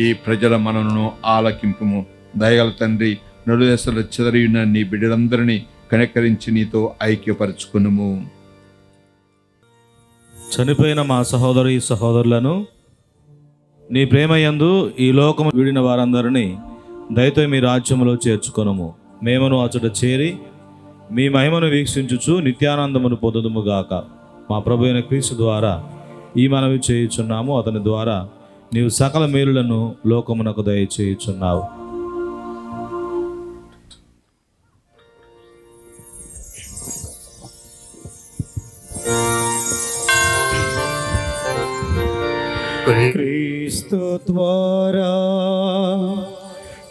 ఈ ప్రజల మనను ఆలకింపుము. దయగల తండ్రి, నలుదశలో చెదరియున్న నీ బిడ్డలందరినీ కనికరించి నీతో ఐక్యపరచుకునుము. చనిపోయిన మా సహోదరి సహోదరులను నీ ప్రేమయందు ఈ లోకము వీడిన వారందరినీ దయతో మీ రాజ్యములో చేర్చుకొనుము. మేమును అచట చేరి మీ మహిమను వీక్షించుచు నిత్యానందమును పొందుదుముగాక. మా ప్రభు అయిన క్రీస్తు ద్వారా ఈ మనవి చేయుచున్నాము. అతని ద్వారా నీవు సకల మేలులను లోకమునకు దయచేయుచున్నావు. క్రీస్తు ద్వారా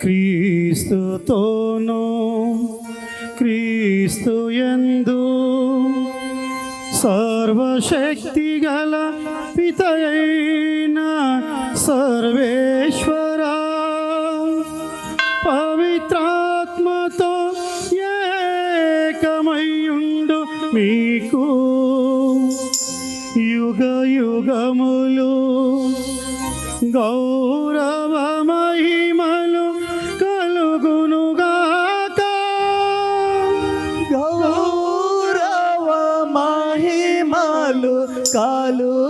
క్రీస్తుతోను క్రీస్తు యందు సర్వశక్తి గల పితయైన సర్వేశ్వరా పవిత్రాత్మతో ఏకమయుండు మీకు యుగ యుగములు గౌరవ మహిమలు కలుగునుగాక. గౌరవ మహిమలు కలుగునుగాక.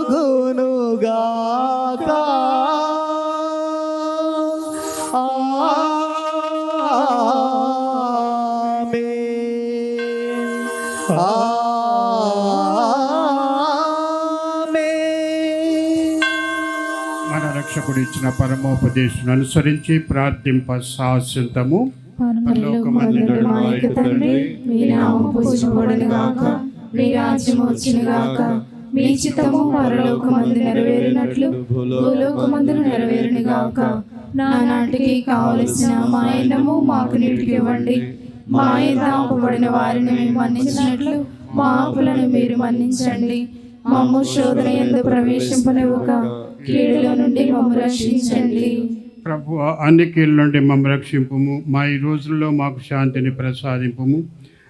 ఆమేన్. మన రక్షకుడు ఇచ్చిన పరమోపదేశం అనుసరించి ప్రార్థింప సాహసింతము. పరలోకమందున్న మా యొక్క తండ్రి, మీ నామము పూజింపబడును గాక, మీ రాజ్యం వచ్చును గాక, మీ చిత్తము పరలోకమందు నెరవేరినట్లు భూలోకమందు నెరవేరును గాక. నానాటికి కావలసిన మా అన్నము మాకు నేటికి ఇవ్వండి. మా యందు అప్పుబడిన వారిని మేము మన్నించినట్లు మా అప్పులను మీరు మన్నించండి. మమ్ము శోధన యందు ప్రవేశింపనివ్వక కీడులో నుండి మమ్ము రక్షించండి. ప్రభు అన్ని కీళ్ళ నుండి మమ్మల్ని రక్షింపుము. మా ఈ రోజుల్లో మాకు శాంతిని ప్రసాదింపుము.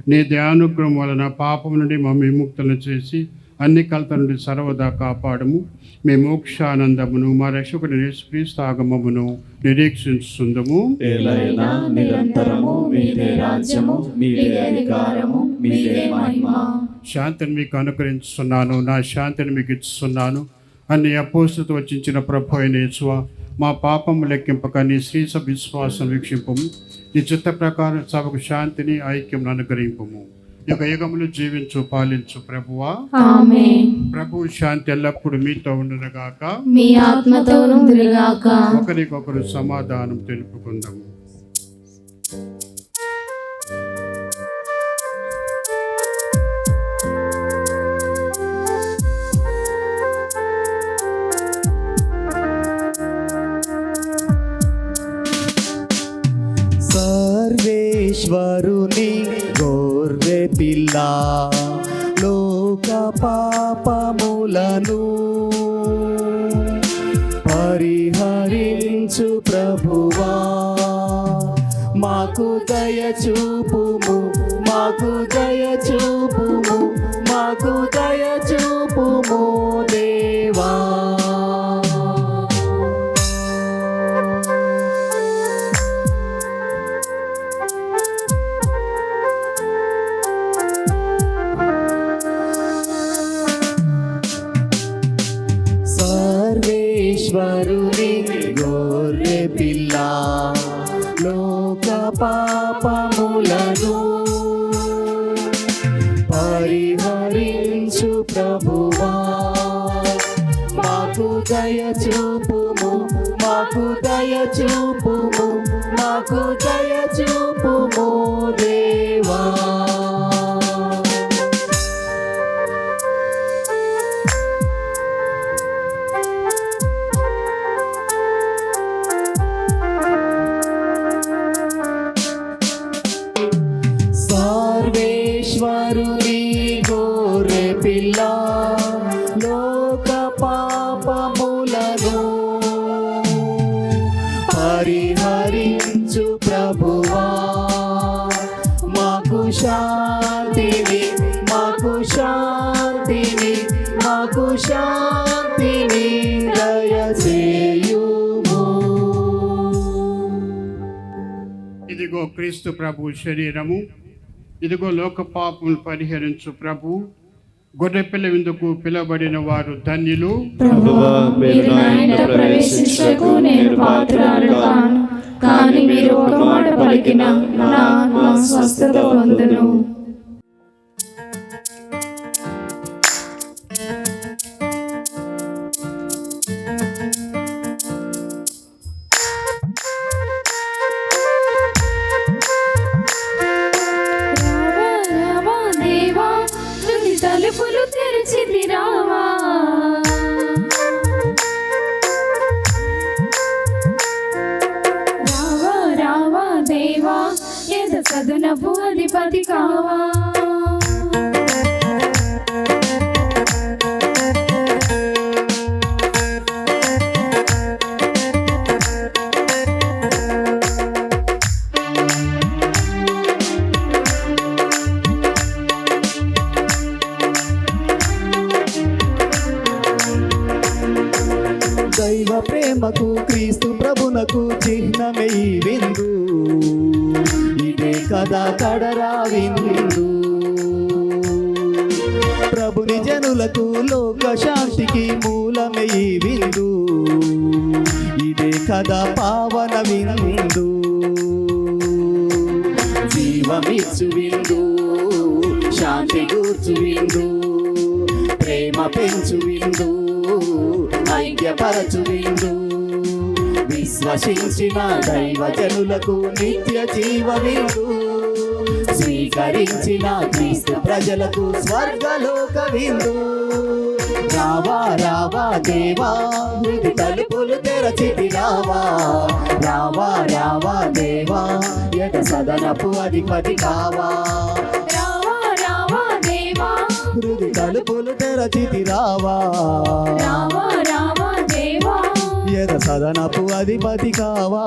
నీ దయానుగ్రహం వలన పాపం నుండి మమ్మల్ని విముక్తులను చేసి అన్ని కలత నుండి సర్వదా కాపాడము. మీ మోక్షానందమును మా రక్షకుని యేసుక్రీస్తు ఆగమమును నిరీక్షించుందము. నిరంతరము మీదే రాజ్యము, మీదే అధికారము, మీదే మహిమ. శాంతిని మీకు అనుగ్రహించుతున్నాను, నా శాంతిని మీకు ఇస్తున్నాను అన్ని అపోస్తులతో వచ్చించిన ప్రభు అయిన యేసువా, మా పాపము లెక్కింపక నీ శ్రీ సభ విశ్వాసం వీక్షింపము. నీ చిత్త ప్రకారం సభకు శాంతిని ఐక్యం అనుగ్రహింపము. యుగ యుగములు జీవించు పాలించు ప్రభువా. ఆమేన్. ప్రభు శాంతి ఎల్లప్పుడు మీతో ఉండునుగాక, మీ ఆత్మతోను ఉండునుగాక. ఒకరికొకరు సమాధానం తెలుపుకుందాము. సర్వేశ్వరుని గొర్రె పిల్ల, లోక పాపములను పరిహరించు ప్రభువా, మాకు దయ చూపుము, మాకు దయ చూపుము, మాకు దయ చూపుము దేవా. సర్వేశ్వరుని గొర్రె పిల్ల, లోక పాపములను పరిహరించు ప్రభువా, మాకు దయ చూపుము, మాకు దయ చూపుము, మాకు దయ చూపుము దేవా. సర్వేశ్వరుని గొర్రె పిల్ల, లోక పాపములను పరిహరించు ప్రభువా, మాకు శాంతిని, మాకు శాంతిని, మాకు శాంతిని దయచేయుము. ఇదిగో క్రీస్తు ప్రభు శరీరము, ఇదిగో లోక పాపములు పరిహరించు ప్రభు. గొర్రెపిల్ల విందుకు పిలబడిన వారు ధన్యులు. ప్రభువా, మీరు నా ఇంట ప్రవేశించుటకు నేను పాత్రురాలు కాను, కానీ మీరు ఒక మాట పలికిన నా ఆత్మ స్వస్థత పొందును. తలుపులు తెరిచితి రావా, రావా రావా దేవా, ఎద సదునపు అధిపతి కావా. దైవ ప్రేమకు క్రీస్తు ప్రభునకు చిహ్నమే ఈ విందు, ఇదే కదా కడరా విందు. ప్రభుని జనులకు లోక శాంతికి మూలమే ఈ విందు, ఇదే కదా పావన విందు. జీవమిచ్చు విందు, శాంతి గూర్చు విందు, ప్రేమ పెంచు విందు, ఐక్యపరచు విందు, విశ్వసించిన దైవజనులకు నిత్య జీవ విందు, స్వీకరించిన క్రీస్తు ప్రజలకు స్వర్గలోక విందు. రావా రావా దేవా, హృది తలుపులు తెరచితి రావా. రావా రావా దేవా, యత సదనపు అధిపతి కావా. రావా రావా దేవా, హృది తలుపులు తెరచితి రావా. రావా రావా దేవా, యత సదనపు అధిపతి కావా.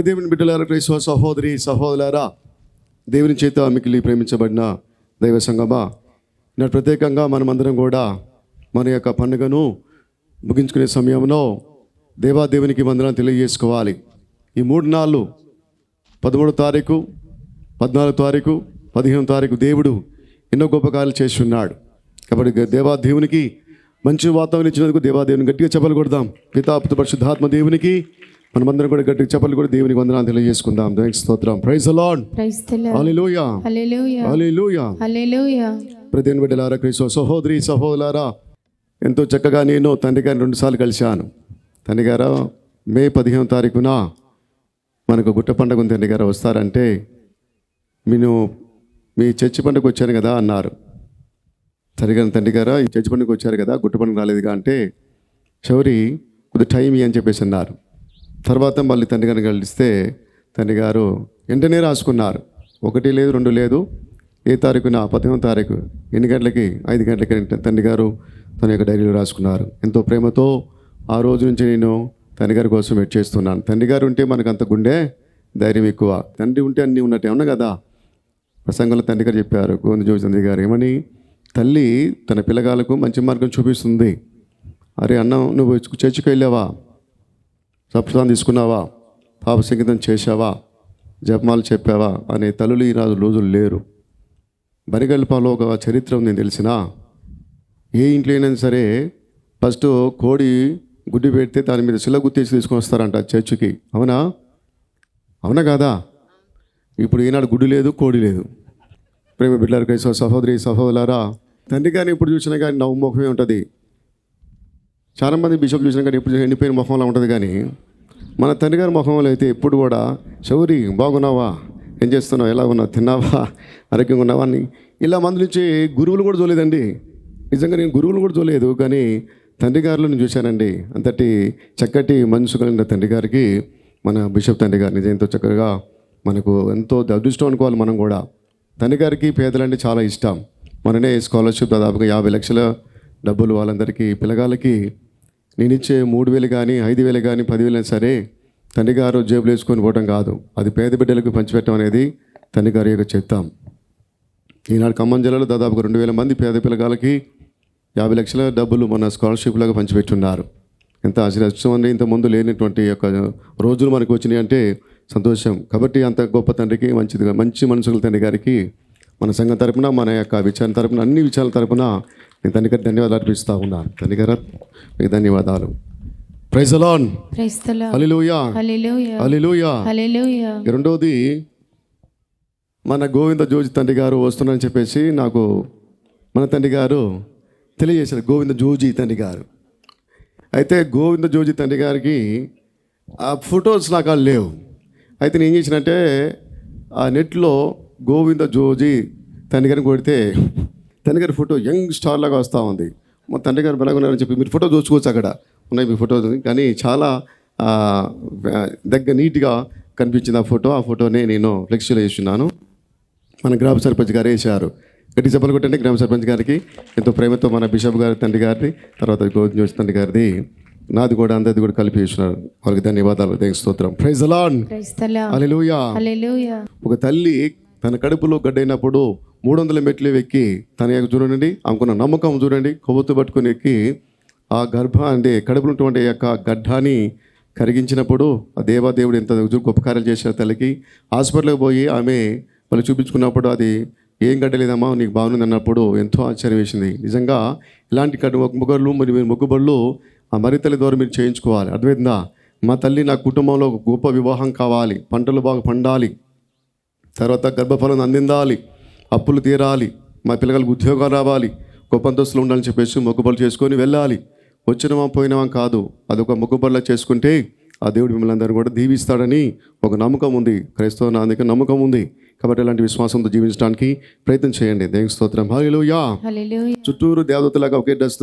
దేవుని బిడ్డలారా, క్రైస్తవ సహోదరి సహోదరులారా, దేవుని చేత మిక్కిలి ప్రేమించబడిన దైవ సంగమా, నేను ప్రత్యేకంగా మనమందరం కూడా మన యొక్క పండుగను ముగించుకునే సమయంలో దేవాదేవునికి వందనాలు తెలియజేసుకోవాలి. ఈ 3 నాళ్ళు 13వ తారీఖు, 14వ తారీఖు, 15వ తారీఖు దేవుడు ఎన్నో గొప్ప కార్యాలు చేసి ఉన్నాడు. కాబట్టి దేవాదేవునికి మంచి వాతావరణం ఇచ్చినందుకు దేవాదేవుని గట్టిగా చెప్పలు కొడదాం. పితా పుత్ర పరిశుద్ధాత్మ దేవునికి మనమందరం కూడా గట్టిగా చెప్పలు కూడా దేవునికి వందనాలు తెలియజేసుకుందాం. దేవునికి స్తోత్రం. Praise the lord. Praise the lord. హల్లెలూయా. హల్లెలూయా. హల్లెలూయా. హల్లెలూయా. ప్రతిని బిడ్డలారా, క్రీస్తు సహోదరి సహోదరులారా, ఎంతో చక్కగా నేను తండ్రి గారిని 2 సార్లు కలిశాను. తండ్రి గారు మే 15వ తారీఖున మనకు గుట్ట పండుగ ఉంది, తండ్రి గారు వస్తారంటే నేను మీ చర్చి పండుగకు వచ్చాను కదా అన్నారు. సరిగా తండ్రి గారు ఈ చర్చి పండుగకు వచ్చారు కదా, గుట్ట పండుగ రాలేదుగా అంటే శౌరి కొద్ది టైం అని చెప్పేసి అన్నారు. తర్వాత మళ్ళీ తండ్రి గారిని కలిస్తే తండ్రి గారు వెంటనే రాసుకున్నారు. 1 లేదు 2 లేదు, ఏ తారీఖున 15వ తారీఖు ఎన్ని గంటలకి 5 గంటలకి తండ్రి గారు తన యొక్క డైరీలో రాసుకున్నారు. ఎంతో ప్రేమతో ఆ రోజు నుంచి నేను తండ్రి గారి కోసం వెయిట్ చేస్తున్నాను. తండ్రి గారు ఉంటే మనకు అంత గుండె ధైర్యం ఎక్కువ. తండ్రి ఉంటే అన్నీ ఉన్నట్టు ఏమన్నా కదా. ప్రసంగంలో తండ్రి గారు చెప్పారు, గోవింద జోజి తండ్రి గారు, ఏమని, తల్లి తన పిల్లగాలకు మంచి మార్గం చూపిస్తుంది. అరే అన్న, నువ్వు చర్చికి వెళ్ళావా, సప్తాన్ని తీసుకున్నావా, పాప సంగీతం చేశావా, జపమాలు చెప్పావా అనే తల్లులు ఈ రోజులు లేరు. బనిగల్పాలో ఒక చరిత్ర ఉంది తెలిసిన. ఏ ఇంట్లో అయినా సరే ఫస్ట్ కోడి గుడ్డి పెడితే దాని మీద శిల గుర్తేసి తీసుకొని వస్తారంట చర్చికి. అవునా? అవునా కాదా? ఇప్పుడు ఈనాడు గుడ్డు లేదు, కోడి లేదు. ప్రేమ బిడ్డలారా, క్రైస్తవ సహోదరి సహోదరులారా, తండ్రి గారిని ఇప్పుడు చూసినా కానీ నవ్వు ముఖమే ఉంటుంది. చాలామంది బిషప్ చూసినా కానీ ఎప్పుడు ఎండిపోయిన ముఖంలో ఉంటుంది. కానీ మన తండ్రి గారి ముఖంలో అయితే ఎప్పుడు కూడా, శౌరి బాగున్నావా, ఏం చేస్తున్నావు, ఎలా ఉన్నావు, తిన్నావా, ఆరోగ్యంగా ఉన్నావా అని ఇలా మంది నుంచి గురువులు కూడా చూడలేదండి. నిజంగా నేను గురువులు కూడా చూడలేదు, కానీ తండ్రి గారిలో నేను చూశానండి. అంతటి చక్కటి మనసు కలిగిన తండ్రి గారికి మన బిషప్ తండ్రి గారు నిజం ఎంతో చక్కగా మనకు ఎంతో అదృష్టం అనుకోవాలి. మనం కూడా తండ్రి గారికి పేదలంటే చాలా ఇష్టం. మననే స్కాలర్షిప్ దాదాపుగా 50 లక్షల డబ్బులు వాళ్ళందరికీ పిల్లగాళ్ళకి నేను ఇచ్చే 3,000 కానీ 5,000 కానీ 10,000 సరే తండ్రి గారు జేబులు వేసుకొని పోవడం కాదు, అది పేద బిడ్డలకు పంచిపెట్టడం అనేది తండ్రి గారి యొక్క చెప్తాం. ఈనాడు ఖమ్మం జిల్లాలో దాదాపుగా 2,000 మంది పేద పిల్లగాళ్ళకి 50 లక్షల డబ్బులు మన స్కాలర్షిప్ లాగా పంచిపెట్టున్నారు. ఎంత ఆశ్చర్యం, ఇంత ముందు లేనటువంటి యొక్క రోజులు మనకు వచ్చినాయి అంటే సంతోషం. కాబట్టి అంత గొప్ప తండ్రికి మంచిదిగా మంచి మనసుల తండ్రి గారికి మన సంఘం తరపున, మన యొక్క విచారణ తరపున, అన్ని విచారాల తరపున నేను తండ్రి గారికి ధన్యవాదాలు అర్పిస్తూ ఉన్నాను. తండ్రి గారు మీకు ధన్యవాదాలు. Praise the lord. Praise the lord. హల్లెలూయా. హల్లెలూయా. హల్లెలూయా. హల్లెలూయా. రెండోది, మన గోవింద జోజి తండ్రి గారు వస్తున్నారని చెప్పేసి నాకు మన తండ్రి గారు తెలియజేశారు. గోవింద జోజి తండ్రి గారు. అయితే గోవింద జోజి తండ్రి గారికి ఆ ఫొటోస్ నాకు లేవు. అయితే నేను ఏం చేసినంటే ఆ నెట్లో గోవింద జోజి తండ్రి గారిని కొడితే తండ్రి గారి ఫోటో యంగ్ స్టార్ లాగా వస్తూ ఉంది. మా తండ్రి గారు బలంగా ఉన్నారని చెప్పి మీరు ఫోటో చూసుకోవచ్చు. అక్కడ ఉన్నాయి మీ ఫోటో, కానీ చాలా దగ్గర నీట్గా కనిపించింది ఆ ఫోటోనే నేను ఫ్లెక్సీలో వేస్తున్నాను. మన గ్రామ సర్పంచ్ గారు వేశారు. గట్టి చెప్పలు కొట్టండి గ్రామ సర్పంచ్ గారికి. ఎంతో ప్రేమతో మన బిషప్ గారి తండ్రి గారిది, తర్వాత గోవింద్ జోషి తండ్రి గారిది, నాది కూడా అందరిది కూడా కలిపి వేస్తున్నారు. వాళ్ళకి ధన్యవాదాలు, దేవునికి స్తోత్రం. Praise the lord. హల్లెలూయా. ఒక తల్లి తన కడుపులో గడ్డైనప్పుడు 300 మెట్లు ఎక్కి తన యొక్క చూడండి ఆమెకున్న నమ్మకం చూడండి, కొవ్వొత్తు పట్టుకొని ఎక్కి ఆ కడుపులో ఉన్నటువంటి యొక్క గడ్డాన్ని కరిగించినప్పుడు ఆ దేవాదేవుడు ఎంత గొప్ప కార్యాలు చేసిన తల్లికి. హాస్పిటల్కి పోయి ఆమె వాళ్ళు చూపించుకున్నప్పుడు అది ఏం గడ్డలేదమ్మా నీకు బాగుంది అన్నప్పుడు ఎంతో ఆశ్చర్యం వేసింది. నిజంగా ఇలాంటి మొక్కుబడులు ఆ మరి తల్లి ద్వారా మీరు చేయించుకోవాలి. అర్థమైందా? మా తల్లి నా కుటుంబంలో ఒక గొప్ప వివాహం కావాలి, పంటలు బాగా పండాలి, తర్వాత గర్భఫలం అందిందాలి, అప్పులు తీరాలి, మా పిల్లలకు ఉద్యోగాలు రావాలి, గొప్ప అంతస్తులు ఉండాలని చెప్పేసి మొక్కుబడులు చేసుకొని వెళ్ళాలి. వచ్చినవా పోయినవా కాదు, అదొక మొక్కుబడులా చేసుకుంటే ఆ దేవుడు మిమ్మల్ని అందరూ కూడా దీవిస్తాడని ఒక నమ్మకం ఉంది. క్రైస్తవ నాందిక నమ్మకం ఉంది. కాబట్టి అలాంటి విశ్వాసంతో జీవించడానికి ప్రయత్నం చేయండి. దేవుని స్తోత్రం. హల్లెలూయా. చుట్టూరు దేవదూతలాగా ఒకే డ్రెస్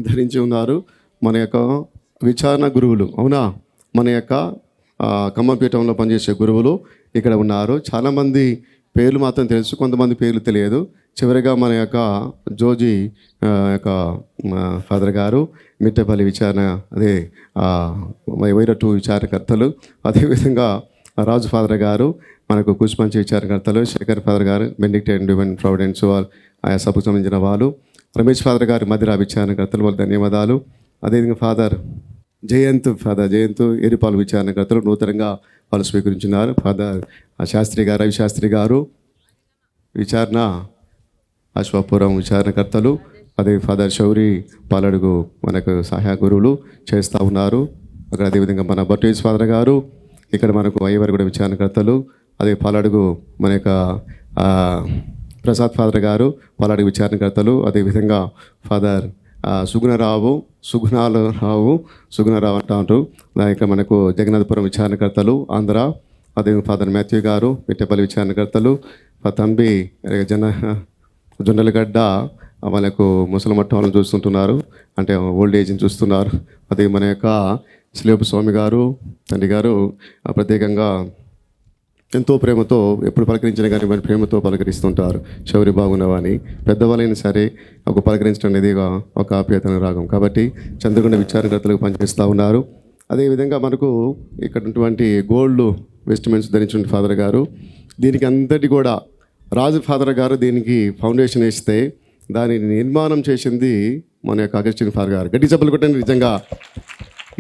ధరించి ఉన్నారు మన యొక్క విచారణ గురువులు. అవునా? మన యొక్క ఖమ్మపీఠంలో పనిచేసే గురువులు ఇక్కడ ఉన్నారు. చాలామంది పేర్లు మాత్రం తెలుసు, కొంతమంది పేర్లు తెలియదు. చివరిగా మన యొక్క జోజీ యొక్క ఫాదర్ గారు, మిట్టపల్లి విచారణ అదే వైరటు విచారణకర్తలు, అదేవిధంగా రాజు ఫాదర్ గారు మనకు కూచిపంచి విచారణకర్తలు, శేఖర్ ఫాదర్ గారు బెండిక్ట్ అండ్ డివైన్ ప్రావిడెన్స్ ఆయా సభకు సంబంధించిన వాళ్ళు, రమేష్ ఫాదర్ గారు మధిరా విచారణకర్తలు, వాళ్ళు ధన్యవాదాలు. అదేవిధంగా ఫాదర్ జయంత్ ఎరిపాలు విచారణకర్తలు నూతనంగా వాళ్ళు స్వీకరించున్నారు. ఫాదర్ శాస్త్రి గారు, రవి శాస్త్రి గారు విచారణ అశ్వాపురం విచారణకర్తలు, అదే ఫాదర్ శౌరి పాలడుగు మనకు సహాయ గురువులు చేస్తూ ఉన్నారు. అక్కడ అదేవిధంగా మన బట్టేజ్ ఫాదర్ గారు, ఇక్కడ మనకు అయ్యవారు కూడా విచారణకర్తలు, అదే పాలడుగు మన యొక్క ప్రసాద్ ఫాదర్ గారు పాలడుగు విచారణకర్తలు, అదేవిధంగా ఫాదర్ సుగుణరావు అంటారు ఇక మనకు జగన్నాథపురం విచారణకర్తలు ఆంధ్ర, అదే ఫాదర్ మాథ్యూ గారు మిట్టపల్లి విచారణకర్తలు, తంబి జొన్నలగడ్డ మనకు ముసలమట్టం చూస్తుంటున్నారు, అంటే ఓల్డ్ ఏజ్ని చూస్తున్నారు. అదే మన యొక్క శ్రీలేపు స్వామి గారు తండ్రి గారు ప్రత్యేకంగా ఎంతో ప్రేమతో ఎప్పుడు పలకరించినా కానీ మన ప్రేమతో పలకరిస్తుంటారు. శౌరి బాగున్నవాని పెద్దవాళ్ళైనా సరే ఒక పలకరించడం అనేది ఒక ఆప్యాయతన రాగం. కాబట్టి చంద్రగుండ విచారణకర్తలకు పనిచేస్తూ ఉన్నారు. అదేవిధంగా మనకు ఇక్కడ ఉన్నటువంటి గోల్డ్ వెస్ట్మెంట్స్ ధరించిన ఫాదర్ గారు, దీనికి అంతటి కూడా రాజు ఫాదర్ గారు దీనికి ఫౌండేషన్ వేస్తే దానిని నిర్మాణం చేసింది మన యొక్క అగస్టిన్ ఫాదర్ గారు. గట్టి చెప్పలు కొట్టండి. నిజంగా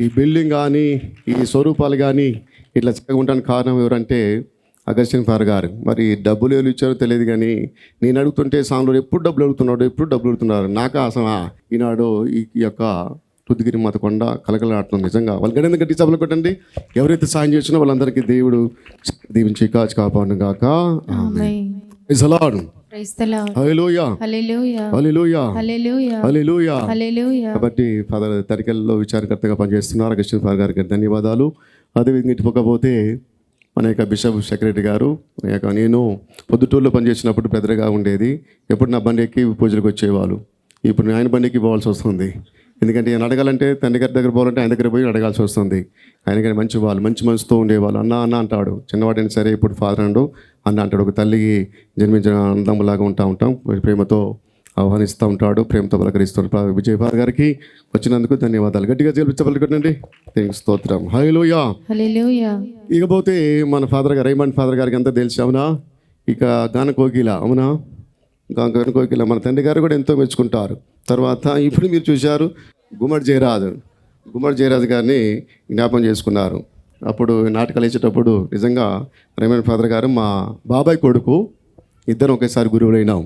ఈ బిల్డింగ్ కానీ ఈ స్వరూపాలు కానీ ఇట్లా చక్కగా ఉండడానికి కారణం ఎవరంటే అగస్టిన్ ఫాదర్ గారు. మరి డబ్బులు ఎవరు ఇచ్చారో తెలియదు, కానీ నేను అడుగుతుంటే సాంగ్లో ఎప్పుడు డబ్బులు అడుగుతున్నారు. నాకు అసలు ఈనాడు ఈ యొక్క తుదిగిరి మాత కొండ కలకలాడుతుంది. నిజంగా వాళ్ళు గట్టి సభలు కొట్టండి. ఎవరైతే సాయం చేసినా వాళ్ళందరికీ దేవుడు దీవించి కాచి కాపాడు గాక. కాబట్టి ఫాదర్ తరికల్లో విచారణకర్తగా పనిచేస్తున్నారు అగస్టిన్ ఫాదర్ గారికి ధన్యవాదాలు. అదేవిధంగా ఇటుపోకపోతే మన యొక్క బిషప్ సెక్రటరీ గారు, నేను పొద్దుటూరులో పనిచేసినప్పుడు పెద్దగా ఉండేది. ఎప్పుడు నా బండి ఎక్కి పూజలకు వచ్చేవాళ్ళు. ఇప్పుడు ఆయన బండికి పోవాల్సి వస్తుంది. ఎందుకంటే ఆయన అడగాలంటే తండ్రి గారి దగ్గర పోవాలంటే ఆయన దగ్గర పోయి అడగాల్సి వస్తుంది. ఆయన కానీ మంచి మనసుతో ఉండేవాళ్ళు. అన్న అంటాడు, చిన్నవాడైనా సరే ఇప్పుడు ఫాదర్ అన్న అంటాడు. ఒక తల్లికి జన్మించిన అందములాగా ఉంటాం, ప్రేమతో ఆహ్వానిస్తూ ఉంటాడు, ప్రేమతో పలకరిస్తుంటాడు. విజయ్ ఫాదర్ గారికి వచ్చినందుకు ధన్యవాదాలు. గట్టిగా పలకట్టండి. స్తోత్రం. హల్లెలూయా. ఇకపోతే మన ఫాదర్ గారు రైమండ్ ఫాదర్ గారికి అంతా తెలిసి అవునా, ఇక గాన కోకిల అవునా, గాన కోకిల మన తండ్రి గారు కూడా ఎంతో మెచ్చుకుంటారు. తర్వాత ఇప్పుడు మీరు చూశారు గుమ్మడి జయరాజు గారిని జ్ఞాపకం చేసుకున్నారు. అప్పుడు నాటకాలు వేసేటప్పుడు నిజంగా రైమండ్ ఫాదర్ గారు మా బాబాయ్ కొడుకు, ఇద్దరు ఒకేసారి గురువులైనాం.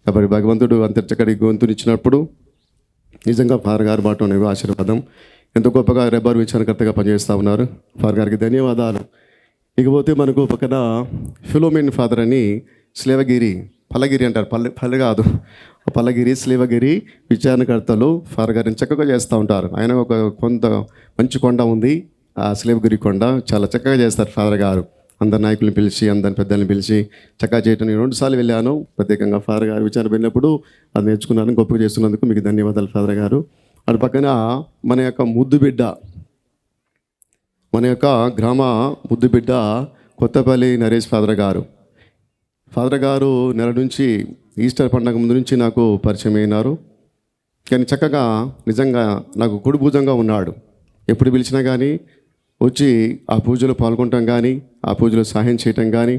కాబట్టి భగవంతుడు అంత చక్కటి గొంతునిచ్చినప్పుడు నిజంగా ఫాదర్ గారు బాట ఆశీర్వాదం. ఎంతో గొప్పగా రెబ్బర్ విచారణకర్తగా పనిచేస్తూ ఉన్నారు. ఫాదర్ గారికి ధన్యవాదాలు. ఇకపోతే మనకు పక్కన ఫిలోమిన్ ఫాదర్ అని పల్లగిరి అంటారు, పల్లె కాదు, పల్లగిరి స్లేవగిరి విచారణకర్తలు ఫాదర్ గారిని చక్కగా చేస్తూ ఉంటారు. ఆయన ఒక కొంత మంచి కొండ ఉంది, ఆ స్లేవగిరి కొండ చాలా చక్కగా చేస్తారు ఫాదర్ గారు. అందరు నాయకులను పిలిచి అందరి పెద్దల్ని పిలిచి చక్కగా చేయటం నేను 2 సార్లు వెళ్ళాను. ప్రత్యేకంగా ఫాదర్ గారు విచారణ వెళ్ళినప్పుడు అది నేర్చుకున్నాను. గొప్పగా చేస్తున్నందుకు మీకు ధన్యవాదాలు ఫాదర్ గారు. అటు పక్కన మన యొక్క ముద్దు బిడ్డ, మన యొక్క గ్రామ ముద్దు బిడ్డ కొత్తపల్లి నరేష్ ఫాదర్ గారు. ఫాదర్ గారు నెల నుంచి ఈస్టర్ పండగ ముందు నుంచి నాకు పరిచయం అయినారు. కానీ చక్కగా నిజంగా నాకు కుడి భుజంగా ఉన్నాడు. ఎప్పుడు పిలిచినా కానీ వచ్చి ఆ పూజలో పాల్గొనటం కానీ, ఆ పూజలో సహాయం చేయటం కానీ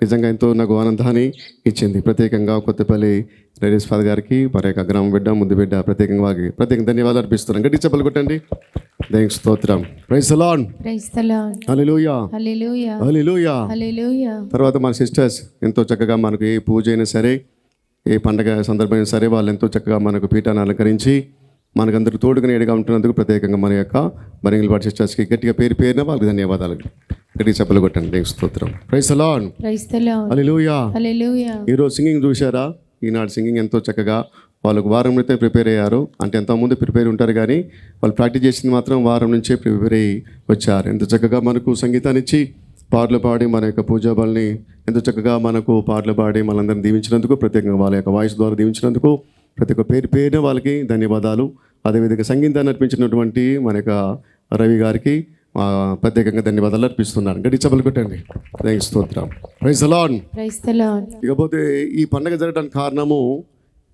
నిజంగా ఎంతో నాకు ఆనందాన్ని ఇచ్చింది. ప్రత్యేకంగా కొత్తపల్లి నరేష్ ఫాదర్ గారికి, మరి యొక్క గ్రామ బిడ్డ ముద్దు బిడ్డ ప్రత్యేకంగా వారికి ప్రత్యేకంగా ధన్యవాదాలు అర్పిస్తున్నాను. గట్టి చెప్పలు కొట్టండి. దేవునికి స్తోత్రం. Praise the lord. Praise the lord. హల్లెలూయా. హల్లెలూయా. హల్లెలూయా. హల్లెలూయా. తర్వాత మన సిస్టర్స్ ఎంతో చక్కగా మనకు ఏ పూజ అయినా సరే, ఏ పండగ సందర్భమైనా సరే వాళ్ళు ఎంతో చక్కగా మనకు పీఠాన్ని అలంకరించి మనకందరూ తోడుగా నీడగా ఉంటున్నందుకు ప్రత్యేకంగా మన యొక్క బరింగిలపాటి సిస్టర్స్కి గట్టిగా పేరున వాళ్ళకి ధన్యవాదాలు. గట్టిగా చెప్పలు కొట్టండి. దేవునికి స్తోత్రం. Praise the lord. Praise the lord. హల్లెలూయా. హల్లెలూయా. ఈరోజు సింగింగ్ చూశారా? ఈనాడు సింగింగ్ ఎంతో చక్కగా వాళ్ళకు వారం నుంచే ప్రిపేర్ అయ్యారు. అంటే ఎంతోమంది ప్రిపేర్ ఉంటారు కానీ వాళ్ళు ప్రాక్టీస్ చేసింది మాత్రం వారం నుంచే ప్రిపేర్ అయ్యి వచ్చారు. ఎంత చక్కగా మనకు సంగీతాన్ని ఇచ్చి పాటలు పాడి మన యొక్క పూజాబల్ని ఎంతో చక్కగా మనకు పాటలు పాడి మనందరిని దీవించినందుకు, ప్రత్యేకంగా వాళ్ళ యొక్క వాయిస్ ద్వారా దీవించినందుకు ప్రతి ఒక్క పేరున వాళ్ళకి ధన్యవాదాలు. అదేవిధంగా సంగీతాన్ని అర్పించినటువంటి మన యొక్క రవి గారికి ప్రత్యేకంగా ధన్యవాదాలు అర్పిస్తున్నాను. గట్టి చప్పలు కొట్టండి. థాంక్స్, స్తోత్రం. Praise the lord. Praise the Lord. ఇకపోతే ఈ పండగ జరగడానికి కారణము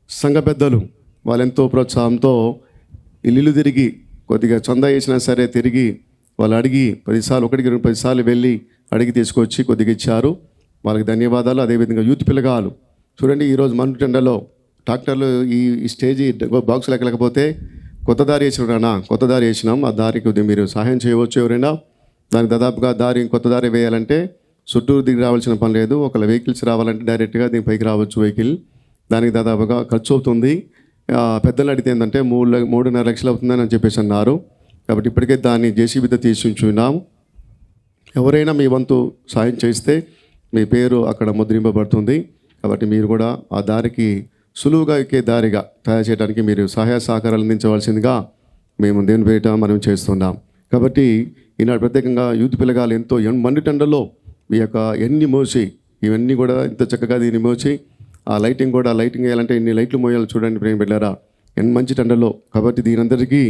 సంఘ పెద్దలు వాళ్ళు ఎంతో ప్రోత్సాహంతో ఇల్లు తిరిగి కొద్దిగా చందా వేసినా సరే తిరిగి వాళ్ళు అడిగి 10 సార్లు 10 సార్లు వెళ్ళి అడిగి తీసుకొచ్చి కొద్దిగా ఇచ్చారు. వాళ్ళకి ధన్యవాదాలు. అదేవిధంగా యూత్ పిల్లగాలు చూడండి, ఈరోజు మండుటెండలో ట్రాక్టర్లు ఈ స్టేజీ బాక్సులు ఎక్కలేకపోతే కొత్త దారి వేసినారా? కొత్త దారి వేసినాం. ఆ దారికి కొద్దిగా మీరు సహాయం చేయవచ్చు. ఎవరైనా దానికి దాదాపుగా కొత్త దారి వేయాలంటే చుట్టూరు దిగి రావాల్సిన పని లేదు. ఒకవేళ వెహికల్స్ రావాలంటే డైరెక్ట్గా దీని పైకి రావచ్చు వెహికల్. దానికి దాదాపుగా ఖర్చు అవుతుంది. పెద్దలు అడిగితే ఏంటంటే 3.5 లక్షలు అవుతుందని చెప్పేసి అన్నారు. కాబట్టి ఇప్పటికే దాన్ని జేసీబీతో తీసి ఉంచున్నాము. ఎవరైనా మీ వంతు సాయం చేస్తే మీ పేరు అక్కడ ముద్రింపబడుతుంది. కాబట్టి మీరు కూడా ఆ దారికి సులువుగా ఎక్కే దారిగా తయారు చేయడానికి మీరు సహాయ సహకారాలు అందించవలసిందిగా మేము దేవుని పేరిట మనం చేస్తున్నాం. కాబట్టి ఈనాడు ప్రత్యేకంగా యూత్ పిల్లగాలు ఎంతో మండుటెండలో ఈ యొక్క ఎన్ని మోసి ఇవన్నీ కూడా ఇంత చక్కగా దీన్ని మోసి ఆ లైటింగ్ వేయాలంటే ఇన్ని లైట్లు మోయాలి. చూడండి ప్రేమ బిడ్డారా, ఎన్ని మంచి టెండలో. కాబట్టి దీనందరికీ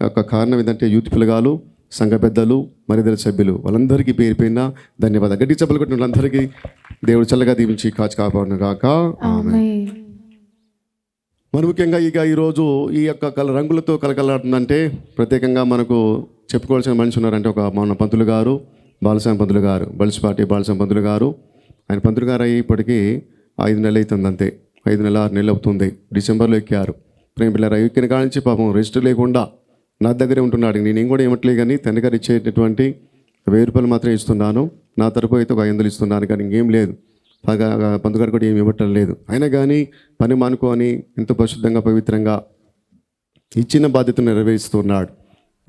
యొక్క కారణం ఏంటంటే యూత్ పిల్లగాలు, సంఘ పెద్దలు, మరిదల సభ్యులు వాళ్ళందరికీ పేరుపైన ధన్యవాదాలు. గట్టి చెప్పలు కొట్టిన వాళ్ళందరికీ దేవుడు చల్లగా దీవించి కాచి కాపాడును గాక. ఆమేన్. మరి ముఖ్యంగా ఈరోజు ఈ యొక్క రంగులతో కలకలాడుతుందంటే ప్రత్యేకంగా మనకు చెప్పుకోవాల్సిన మనిషి ఉన్నారంటే ఒక మన పంతులు గారు, బాలస్వామి పంతులు గారు, బలిసిపాటి బాలస్వామి పంతులు గారు. ఆయన పంతులు గారు అయ్యి ఇప్పటికీ 5 నెలలు అవుతుంది, అంతే 5 నెలలు 6 నెలలు అవుతుంది. డిసెంబర్లో ఎక్కారు. ప్రేమ పిల్లలు ఎక్కిన కాడ నుంచి పాపం రెస్ట్ లేకుండా నా దగ్గరే ఉంటున్నాడు. నేను కూడా ఏమట్లే కానీ తండ్రి గారు ఇచ్చేటటువంటి 1000 రూపాయలు మాత్రం ఇస్తున్నాను. నా తరపు అయితే ఒక 500 ఇస్తున్నాను, కానీ ఇంకేం లేదు. పంతులు గారు కూడా ఏమి ఇవ్వటం లేదు. అయినా కానీ పని మానుకొని ఎంతో పరిశుద్ధంగా పవిత్రంగా ఇచ్చిన బాధ్యతను నెరవేరుస్తున్నాడు.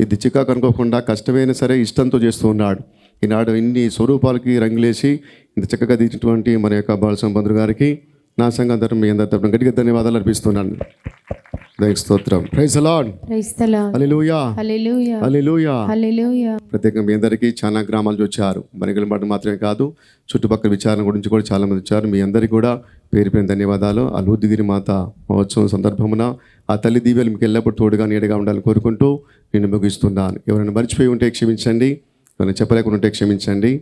ఇది చికాకు అనుకోకుండా కష్టమైనా సరే ఇష్టంతో చేస్తూ ఉన్నాడు. ఈనాడు ఇన్ని స్వరూపాలకి రంగులేసి ఇంత చక్కగా తీసినటువంటి మన యొక్క బాలస్వామి పంతులు గారికి నా సంఘం తరపున మీ అందరి తరపున గట్టిగా ధన్యవాదాలు అర్పిస్తున్నాను. దేవునికి స్తోత్రం. Praise the lord. Praise the lord. హల్లెలూయా. హల్లెలూయా. హల్లెలూయా. హల్లెలూయా. ప్రత్యేకంగా మీ అందరికీ చాలా గ్రామాల నుంచి వచ్చారు. బరిగలపాటు మాత్రమే కాదు, చుట్టుపక్కల విచారణ గురించి కూడా చాలామంది వచ్చారు. మీ అందరికీ కూడా పేరు ధన్యవాదాలు. ఆ లూదిగిరి మాత మహోత్సవం సందర్భమున ఆ తల్లి దీవెలు మీకు ఎల్లప్పుడూ తోడుగా నీడగా ఉండాలని కోరుకుంటూ నేను ముగిస్తున్నాను. ఎవరైనా మర్చిపోయి ఉంటే క్షమించండి, ఎవరైనా చెప్పలేకుండా ఉంటే క్షమించండి.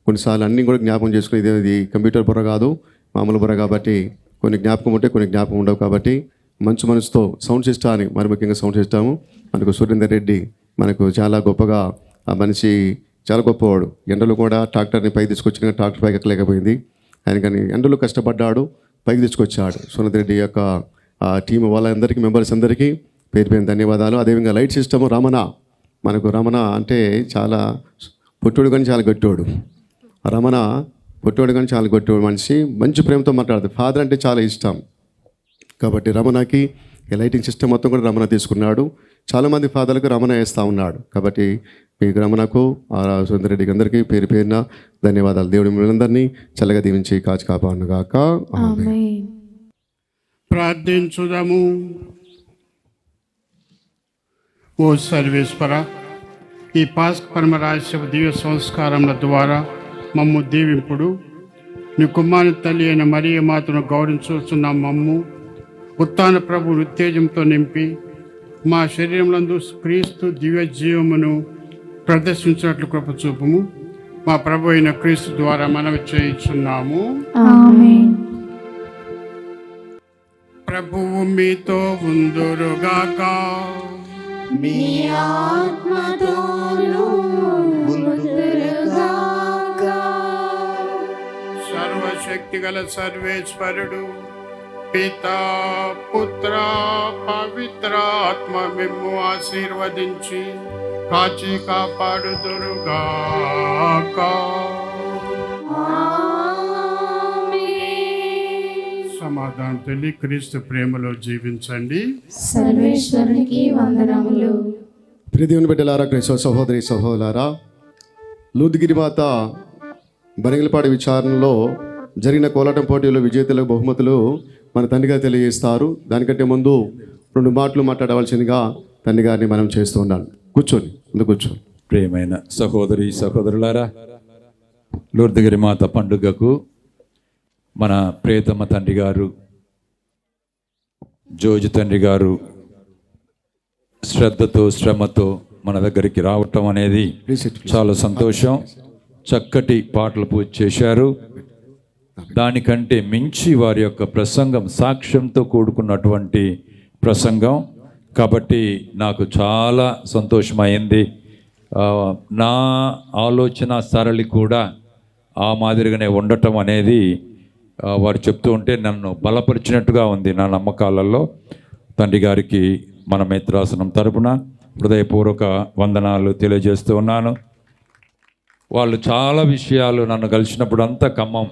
కొన్నిసార్లు అన్నీ కూడా జ్ఞాపకం చేసుకుని ఇది కంప్యూటర్ బుర్ర కాదు, మామూలు బుర్ర. కాబట్టి కొన్ని జ్ఞాపకం ఉంటే కొన్ని జ్ఞాపకం ఉండవు. కాబట్టి మంచి మనసుతో సౌండ్ సిస్టాన్ని, మరి ముఖ్యంగా సౌండ్ సిస్టము మనకు సురేందర్ రెడ్డి మనకు చాలా గొప్పగా, ఆ మనిషి చాలా గొప్పవాడు. ఎండలు కూడా ట్రాక్టర్ని పైకి తీసుకొచ్చిన ట్రాక్టర్ పైకి ఎక్కలేకపోయింది ఆయన, కానీ ఎండలు కష్టపడ్డాడు, పైకి తీసుకొచ్చాడు. సురేందర్ రెడ్డి యొక్క ఆ టీం వాళ్ళందరికీ, మెంబర్స్ అందరికీ పేరు ధన్యవాదాలు. అదేవిధంగా లైట్ సిస్టము రమణ, మనకు రమణ అంటే చాలా పొట్టోడు కానీ చాలా గట్టోడు. రమణ పొట్టోడు కానీ చాలా గట్టోడు మనిషి, మంచి ప్రేమతో మాట్లాడుతుంది. ఫాదర్ అంటే చాలా ఇష్టం. కాబట్టి రమణకి లైటింగ్ సిస్టమ్ మొత్తం కూడా రమణ తీసుకున్నాడు. చాలామంది ఫాదర్లకు రమణ వేస్తూ ఉన్నాడు. కాబట్టి మీకు రమణకు, సురేందర్ రెడ్డికి అందరికీ పేరున ధన్యవాదాలు. దేవుడి మిమ్మల్ని చల్లగా దీవించి కాచి కాపాడును గాక. ఆమేన్. ప్రార్థించుదాము. ఓ సర్వేశ్వర, ఈ పాస్క పరమరాజ్య దివ్య సంస్కారముల ద్వారా మమ్ము దీవింపుడు. నీ కుమారుని తల్లి అయిన మరియ మాతను గౌరవించుచున్న మమ్ము ఉత్థాన ప్రభు ఉత్తేజంతో నింపి మా శరీరములందు క్రీస్తు దివ్య జీవమును ప్రదర్శించినట్లు కృప చూపుము. మా ప్రభు అయిన క్రీస్తు ద్వారా మనవి చేయుచున్నాము. ఆమేన్. ప్రభువు మీతో ఉందురుగాక. మీ ఆత్మతోనూ ఉందురుగాక. సర్వశక్తి గల సర్వేశ్వరుడు పితా పుత్ర పవిత్రాత్మ మిమ్ము ఆశీర్వదించి కాచి కాపాడుదురుగాక. సమాధానం తెలియ క్రీస్తు ప్రేమలో జీవించండి. సర్వేశ్వరునికి వందనములు. ప్రియ దేవుని బిడ్డలారా, క్రైస్తవ సహోదరి సహోదరులారా, లూదిగిరి మాత బనిగలపాడి విచారణలో జరిగిన కోలాటం పోటీలో విజేతలకు బహుమతులు మన తండ్రిగా తెలియజేస్తారు. దానికంటే ముందు 2 మాటలు మాట్లాడవలసిందిగా తండ్రి గారిని మనం చేస్తూ ఉన్నాను. కూర్చోండి, ముందు కూర్చోండి. ప్రియమైన సహోదరి సహోదరులారా, లూర్దుగిరి మాత పండుగకు మన ప్రియతమ తండ్రి గారు జోజి తండ్రి గారు శ్రద్ధతో శ్రమతో మన దగ్గరికి రావటం అనేది చాలా సంతోషం. చక్కటి పాటలు పూజ చేశారు. దానికంటే మించి వారి యొక్క ప్రసంగం సాక్ష్యంతో కూడుకున్నటువంటి ప్రసంగం కాబట్టి నాకు చాలా సంతోషమైంది. నా ఆలోచన సరళి కూడా ఆ మాదిరిగానే ఉండటం అనేది వారు చెప్తూ ఉంటే నన్ను బలపరిచినట్టుగా ఉంది నా నమ్మకాలలో. తండ్రి గారికి మన మిత్రాసనం తరపున హృదయపూర్వక వందనాలు తెలియజేస్తూ ఉన్నాను. వాళ్ళు చాలా విషయాలు నన్ను కలిసినప్పుడు అంతా ఖమ్మం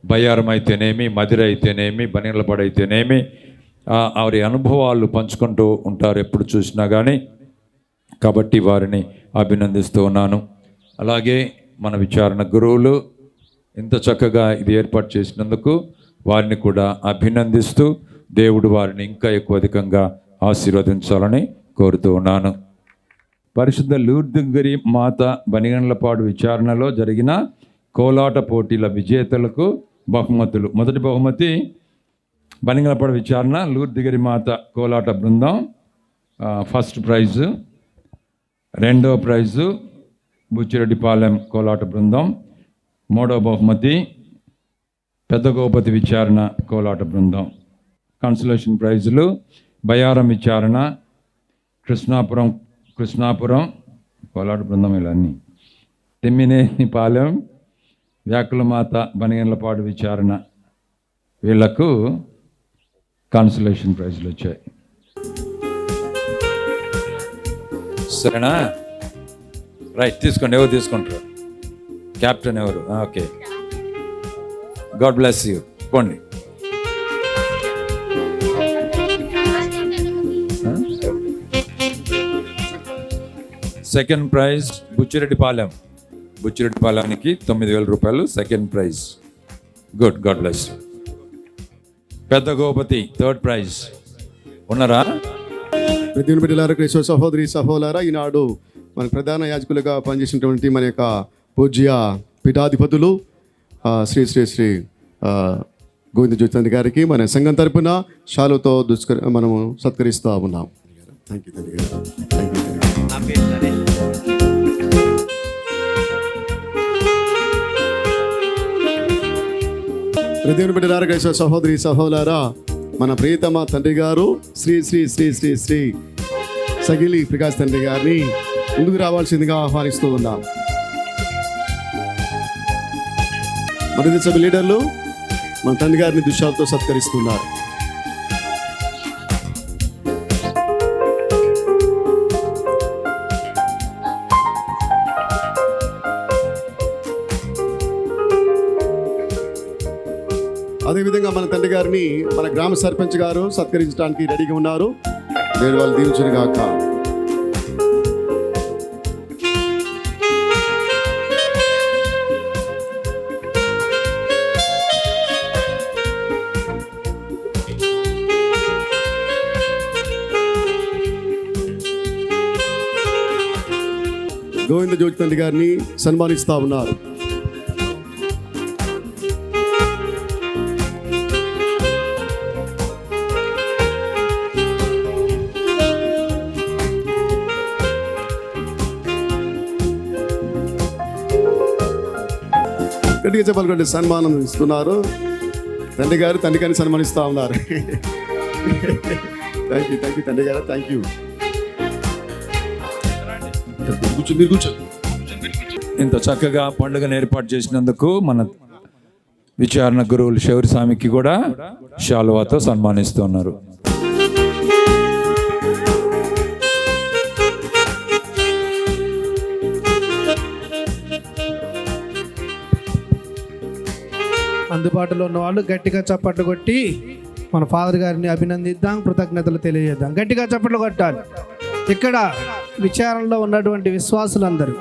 బయ్యారం అయితేనేమి, మదిర అయితేనేమి, బనిగలపాడైతేనేమి వారి అనుభవాలు పంచుకుంటూ ఉంటారు ఎప్పుడు చూసినా కానీ. కాబట్టి వారిని అభినందిస్తూ ఉన్నాను. అలాగే మన విచారణ గురువులు ఇంత చక్కగా ఇది ఏర్పాటు చేసినందుకు వారిని కూడా అభినందిస్తూ దేవుడు వారిని ఇంకా ఎక్కువ అధికంగా ఆశీర్వదించాలని కోరుతూ ఉన్నాను. పరిశుద్ధ లూర్దుగిరి మాత బనిగండ్లపాడు విచారణలో జరిగిన కోలాట పోటీల విజేతలకు బహుమతులు. మొదటి బహుమతి బనిగండ్లపాడు విచారణ లూర్దుగిరి మాత కోలాట బృందం, ఫస్ట్ ప్రైజు. రెండవ ప్రైజు బుచ్చిరెడ్డిపాలెం కోలాట బృందం. మూడవ బహుమతి పెద్ద గోపతి విచారణ కోలాట బృందం. కన్సలేషన్ ప్రైజులు బయారం విచారణ, కృష్ణాపురం కోలాట బృందం, ఇలాన్ని తిమ్మినేనిపాలెం వ్యాకులమాత బనిగండ్లపాడు విచారణ, వీళ్లకు కన్సలేషన్ ప్రైజులు వచ్చాయి. సరేనా? రైట్, తీసుకోండి. ఎవరు తీసుకుంటారు? క్యాప్టెన్ ఎవరు? Okay, God bless you. పోండి. సెకండ్ ప్రైజ్ బుచ్చిరెడ్డిపాలెంకి 9,000 రూపాయలు second prize. Good, God bless you. పెద్ద గోపతి థర్డ్ ప్రైజ్. ఉన్నారా? ప్రతిని బిడ్డలారా, క్రైస్తవ సహోదరి సహోదరులారా, ఈనాడు మన ప్రధాన యాజకులుగా పనిచేసినటువంటి మన యొక్క పూజ్య పీఠాధిపతులు శ్రీ శ్రీ శ్రీ గోవింద జ్యోతి గారికి మన సంఘం తరపున శాలుతో మనము సత్కరిస్తూ ఉన్నాం. థ్యాంక్ యూ తండ్రి గారు. ప్రతిని బిడ్డలారా, క్రైస్తవ సహోదరి సహోదరులారా, మన ప్రియతమ తండ్రి గారు శ్రీ శ్రీ శ్రీ శ్రీ శ్రీ సగిలి ప్రకాష్ తండ్రి గారిని ముందుకు రావాల్సిందిగా ఆహ్వానిస్తూ ఉన్నాం. మన సభ లీడర్లు మన తండ్రి గారిని దుశ్శాలతో సత్కరిస్తున్నారు. అదేవిధంగా మన తండ్రి గారిని మన గ్రామ సర్పంచ్ గారు సత్కరించడానికి రెడీగా ఉన్నారు. నేను వాళ్ళు దీవించును గాక. గోవింద జ్యోతి తండ్రి గారిని సన్మానిస్తా ఉన్నారు. గట్టిగా చెప్పాలి, సన్మానం ఇస్తున్నారు. తండ్రి గారు తండ్రి గారిని సన్మానిస్తూ ఉన్నారు. థ్యాంక్ యూ తండ్రి గారు, థ్యాంక్ యూ. మీరు కూర్చోండి. ఇంత చక్కగా పండుగను ఏర్పాటు చేసినందుకు మన విచారణ గురువులు శౌరి స్వామికి కూడా శాలువాతో సన్మానిస్తున్నారు. అందుబాటులో ఉన్న వాళ్ళు గట్టిగా చప్పట్లు కొట్టి మన ఫాదర్ గారిని అభినందిద్దాం, కృతజ్ఞతలు తెలియజేద్దాం. గట్టిగా చప్పట్లు కొట్టాలి. ఇక్కడ విచారణలో ఉన్నటువంటి విశ్వాసులందరూ